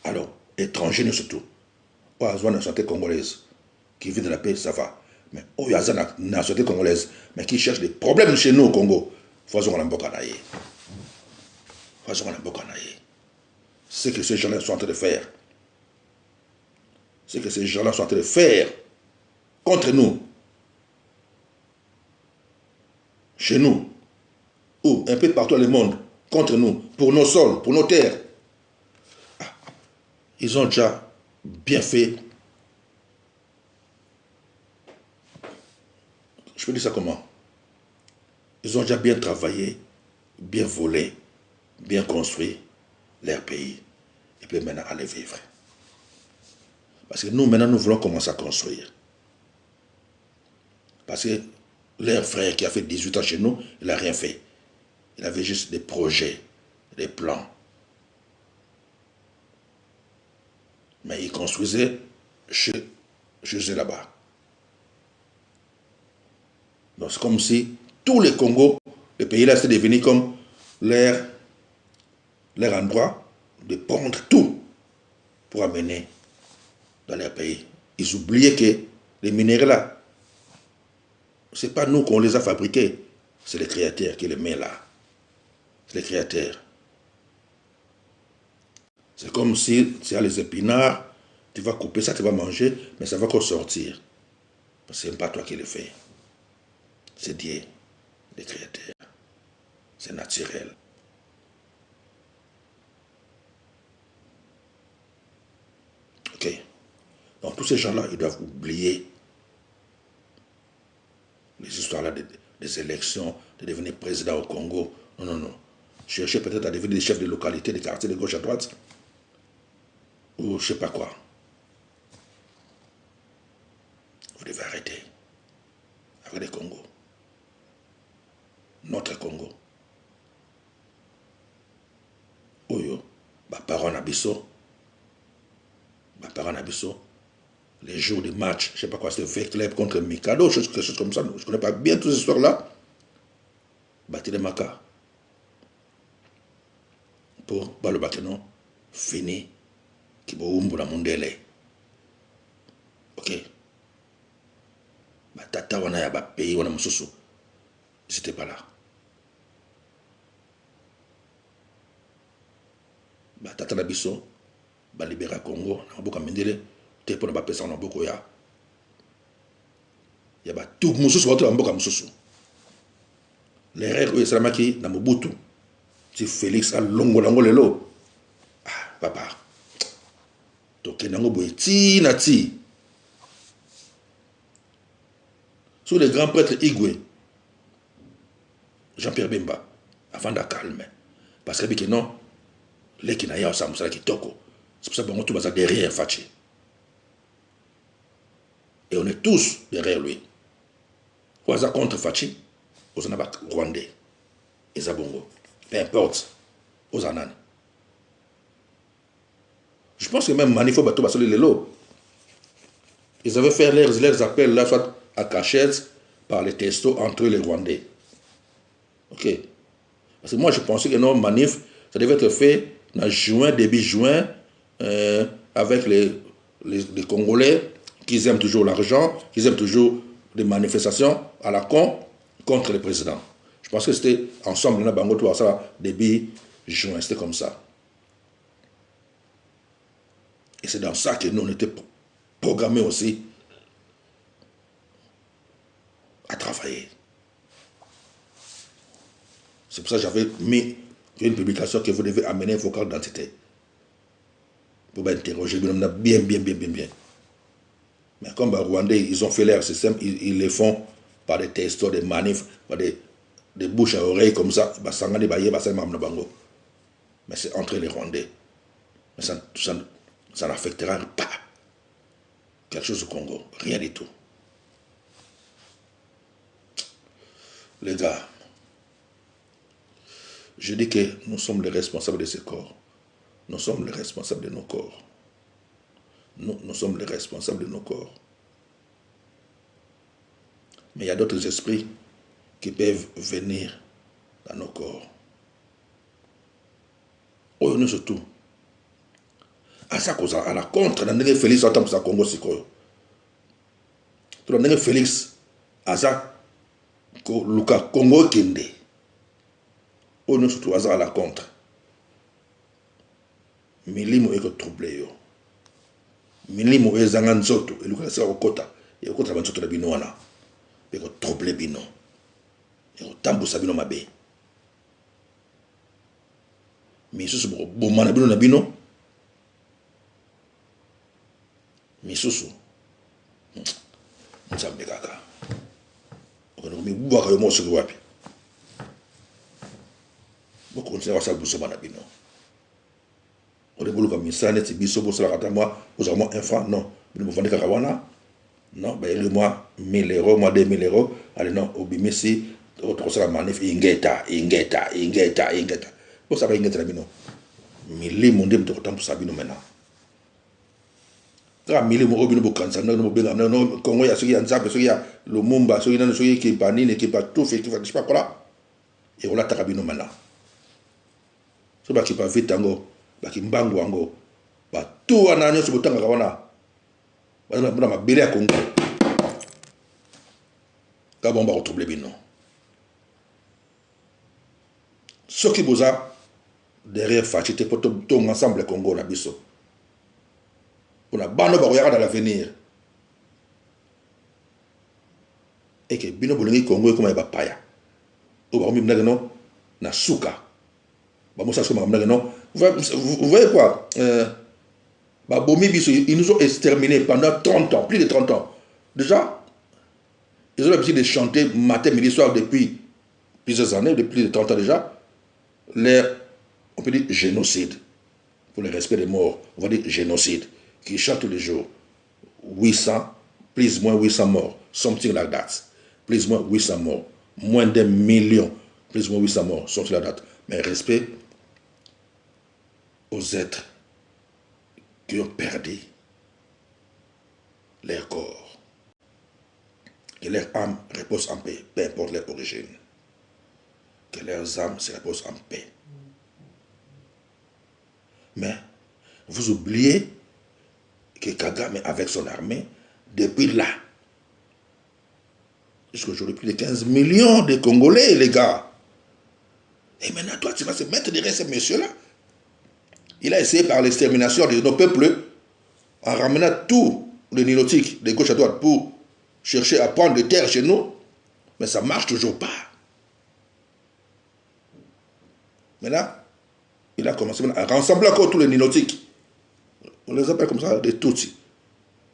Alors, étrangers nous surtout. Où il y a une nationalité congolaise qui vit de la paix, ça va. Mais où il y a une nationalité congolaise, mais qui cherche des problèmes chez nous au Congo, faisons un bokanaye. Faisons un bokanaye. Ce que ces gens-là sont en train de faire. Ce que ces gens-là sont en train de faire contre nous. Chez nous. Ou un peu partout dans le monde. Contre nous. Pour nos sols, pour nos terres. Ah, ils ont déjà bien fait. Je peux dire ça comment? Ils ont déjà bien travaillé, bien volé, bien construit leur pays. Et puis maintenant, aller vivre. Parce que nous, maintenant, nous voulons commencer à construire. Parce que leur frère qui a fait 18 ans chez nous, il n'a rien fait. Il avait juste des projets, des plans. Mais il construisait chez eux là-bas. Donc c'est comme si tous les Congos, le pays là, c'était devenu comme leur endroit de prendre tout pour amener dans leur pays. Ils oubliaient que les minéraux là, ce n'est pas nous qu'on les a fabriqués, c'est les créateurs qui les mettent là. C'est les créateurs. C'est comme si tu as les épinards, tu vas couper ça, tu vas manger, mais ça va encore sortir. Parce que ce n'est pas toi qui le fais. C'est Dieu, les créateurs. C'est naturel. Ok. Donc tous ces gens-là, ils doivent oublier les histoires-là des élections, de devenir président au Congo. Non, non, non. Chercher peut-être à devenir des chefs de localité, des quartiers de gauche à droite. Ou je ne sais pas quoi. Vous devez arrêter avec les Congos. Notre Congo. Oyo, parents Nabiso. Parents Nabiso. Les jours de match, je ne sais pas quoi, c'était fait club contre Mikado, quelque chose comme ça. Je ne connais pas bien toutes ces histoires-là. Bâti les Maka. Pour Balo Bakeno, fini. Kibo Umbu na Mundele. Ok. Tata wana ya ba pays wana mususu. Ils n'étaient pas là. Tata na biso, libéra Congo, na Maboka Mendele, te pour na pesa na boko ya. Ya ba tout mususu wato na Maboka mususu. L'erreur est Salamaki na Mobutu. Si Félix a longo lelo. Ah, papa. Toke nango boye ti na ti. Sous les grands prêtres Igwe, Jean-Pierre Bemba, avant de calmer. Parce que non, les qui n'aient pas ça, c'est pour ça que tout va derrière Fachi. Et on est tous derrière lui. On est contre Fachi, on est Rwandais, et Zabongo. Peu importe, aux Anan. Je pense que même Manifo Bato Basoli Lelo, ils avaient fait leurs appels là, soit à cachette, par les textos entre les Rwandais. Ok. Parce que moi je pensais que non, Manif, ça devait être fait en juin, début juin, avec les Congolais qui aiment toujours l'argent, qui aiment toujours des manifestations à la con contre le président. Je pense que c'était ensemble, là, Bango, tout ça, début juin, c'était comme ça. Et c'est dans ça que nous, on était programmés aussi à travailler. C'est pour ça que j'avais mis une publication que vous devez amener vos cartes d'identité. pour interroger bien. Mais comme les Rwandais, ils ont fait leur système, ils le font par des textos, des manifs, par des bouches à oreilles comme ça. Mais c'est entre les Rwandais. Mais ça n'affectera pas quelque chose au Congo. Rien du tout. Les gars, je dis que nous sommes les responsables de ces corps. Nous sommes les responsables de nos corps. Nous sommes les responsables de nos corps. Mais il y a d'autres esprits qui peuvent venir dans nos corps. Oh, nous surtout. À ça cause à la contre, dans le Félix en tant que Congo Sikoyo. Dans le Félix, à ça, Luka Congo Kende. Oh, nous surtout à la contre. Milimo eko troublé yo. Milimo ezanga nzoto. Et Luka sa okota. Et okota banzoto na bino wana. Eko troublé bino. Eko tambusa bino mabe. Misusu boma na bino na bino. Misusu. Nzambe kaka. Okono mi bwaka yo moso wapi. Boko continue wasa busoma na bino. On est comme ça, net biso bosso la kata moi, vous avez un franc non, vous me vendez kakawana. Non, ben le mois 1000 euros, moi 2000 euros. Allez non, au bimisi, autre chose la manif ingeta. Vous savez ingeta bino. Mili monde me temps pour sabino maintenant. Tra mili mo obino bokansa no benga no Congo ya soki ya nzambe soki ya Lumumba soki na soki ki panine ki pa tout fait qui va je sais pas quoi. Et on la takabino maintenant. So ba ki pa vite tango. Baki mbangu wango ba tout wana nyoso botanga kawana bana bana mabele ya Congo ka bomba retrouver bino soki boza derrière fachité pour tout ensemble Congo na biso pour na bano ba koyaka dans l'avenir et que bino bolingi Congo comme ba paya o ba mi mnageno na suka ba mosa so mnageno. Vous voyez quoi ils nous ont exterminés pendant 30 ans, plus de 30 ans. Déjà, ils ont l'habitude de chanter matin, midi, soir depuis plusieurs années, depuis plus de 30 ans déjà. On peut dire génocide, pour le respect des morts. On va dire génocide, qui chante tous les jours. 800, plus ou moins 800 morts, something like that. Plus ou moins 800 morts, moins d'un million, plus ou moins 800 morts, something like that. Mais respect aux êtres qui ont perdu leur corps. Que leur âme repose en paix, peu importe leur origine. Que leurs âmes se reposent en paix. Mais vous oubliez que Kagame, avec son armée, depuis là, jusqu'aujourd'hui, plus de 15 millions de Congolais, les gars. Et maintenant, toi, tu vas se mettre derrière ces messieurs-là. Il a essayé par l'extermination de nos peuples, en ramenant tous les nilotiques de gauche à droite pour chercher à prendre des terres chez nous, mais ça ne marche toujours pas. Maintenant, il a commencé à rassembler encore tous les nilotiques. On les appelle comme ça des Tutsis.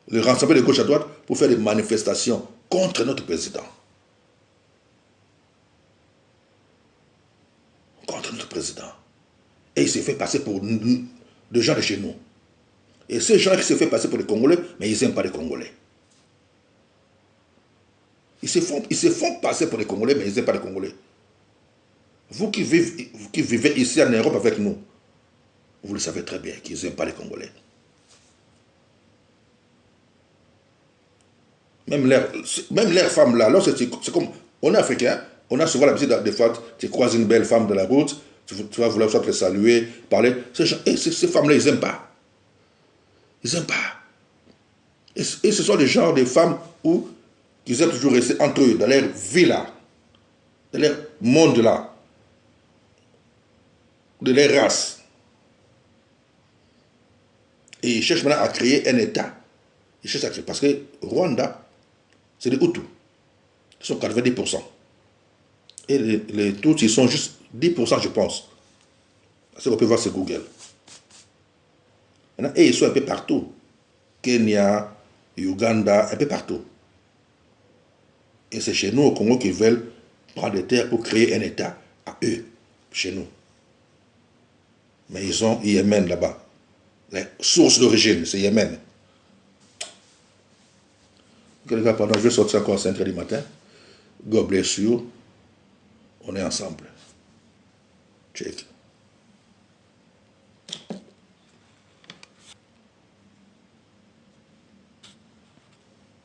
Les rassembler de gauche à droite pour faire des manifestations contre notre président. Contre notre président. Et il s'est fait passer pour des gens de chez nous. Et ces gens qui se font passer pour des Congolais, mais ils n'aiment pas les Congolais. Ils se font passer pour des Congolais, mais ils n'aiment pas les Congolais. Vous qui vivez ici en Europe avec nous, vous le savez très bien qu'ils n'aiment pas les Congolais. Même leurs femmes là, c'est comme, on est africain, on a souvent l'habitude des fois, tu croises une belle femme de la route, tu vas vouloir soit les saluer, parler. Ces femmes-là, ils n'aiment pas. Ils n'aiment pas. Et ce sont des genres de femmes où ils aiment toujours rester entre eux, dans leur vie là, dans leur monde là, de leur race. Et ils cherchent maintenant à créer un État. Ils cherchent à créer. Parce que Rwanda, c'est des Hutus. Ils sont 90%. Et les Tutsis, ils sont juste 10%, je pense. Parce qu'on peut voir sur Google. Maintenant, et ils sont un peu partout. Kenya, Uganda, un peu partout. Et c'est chez nous, au Congo, qu'ils veulent prendre des terres pour créer un État à eux, chez nous. Mais ils ont Yémen là-bas. La source d'origine, c'est Yémen. Quelqu'un, pendant je vais sortir encore à 5h du matin. God bless you. On est ensemble. Check.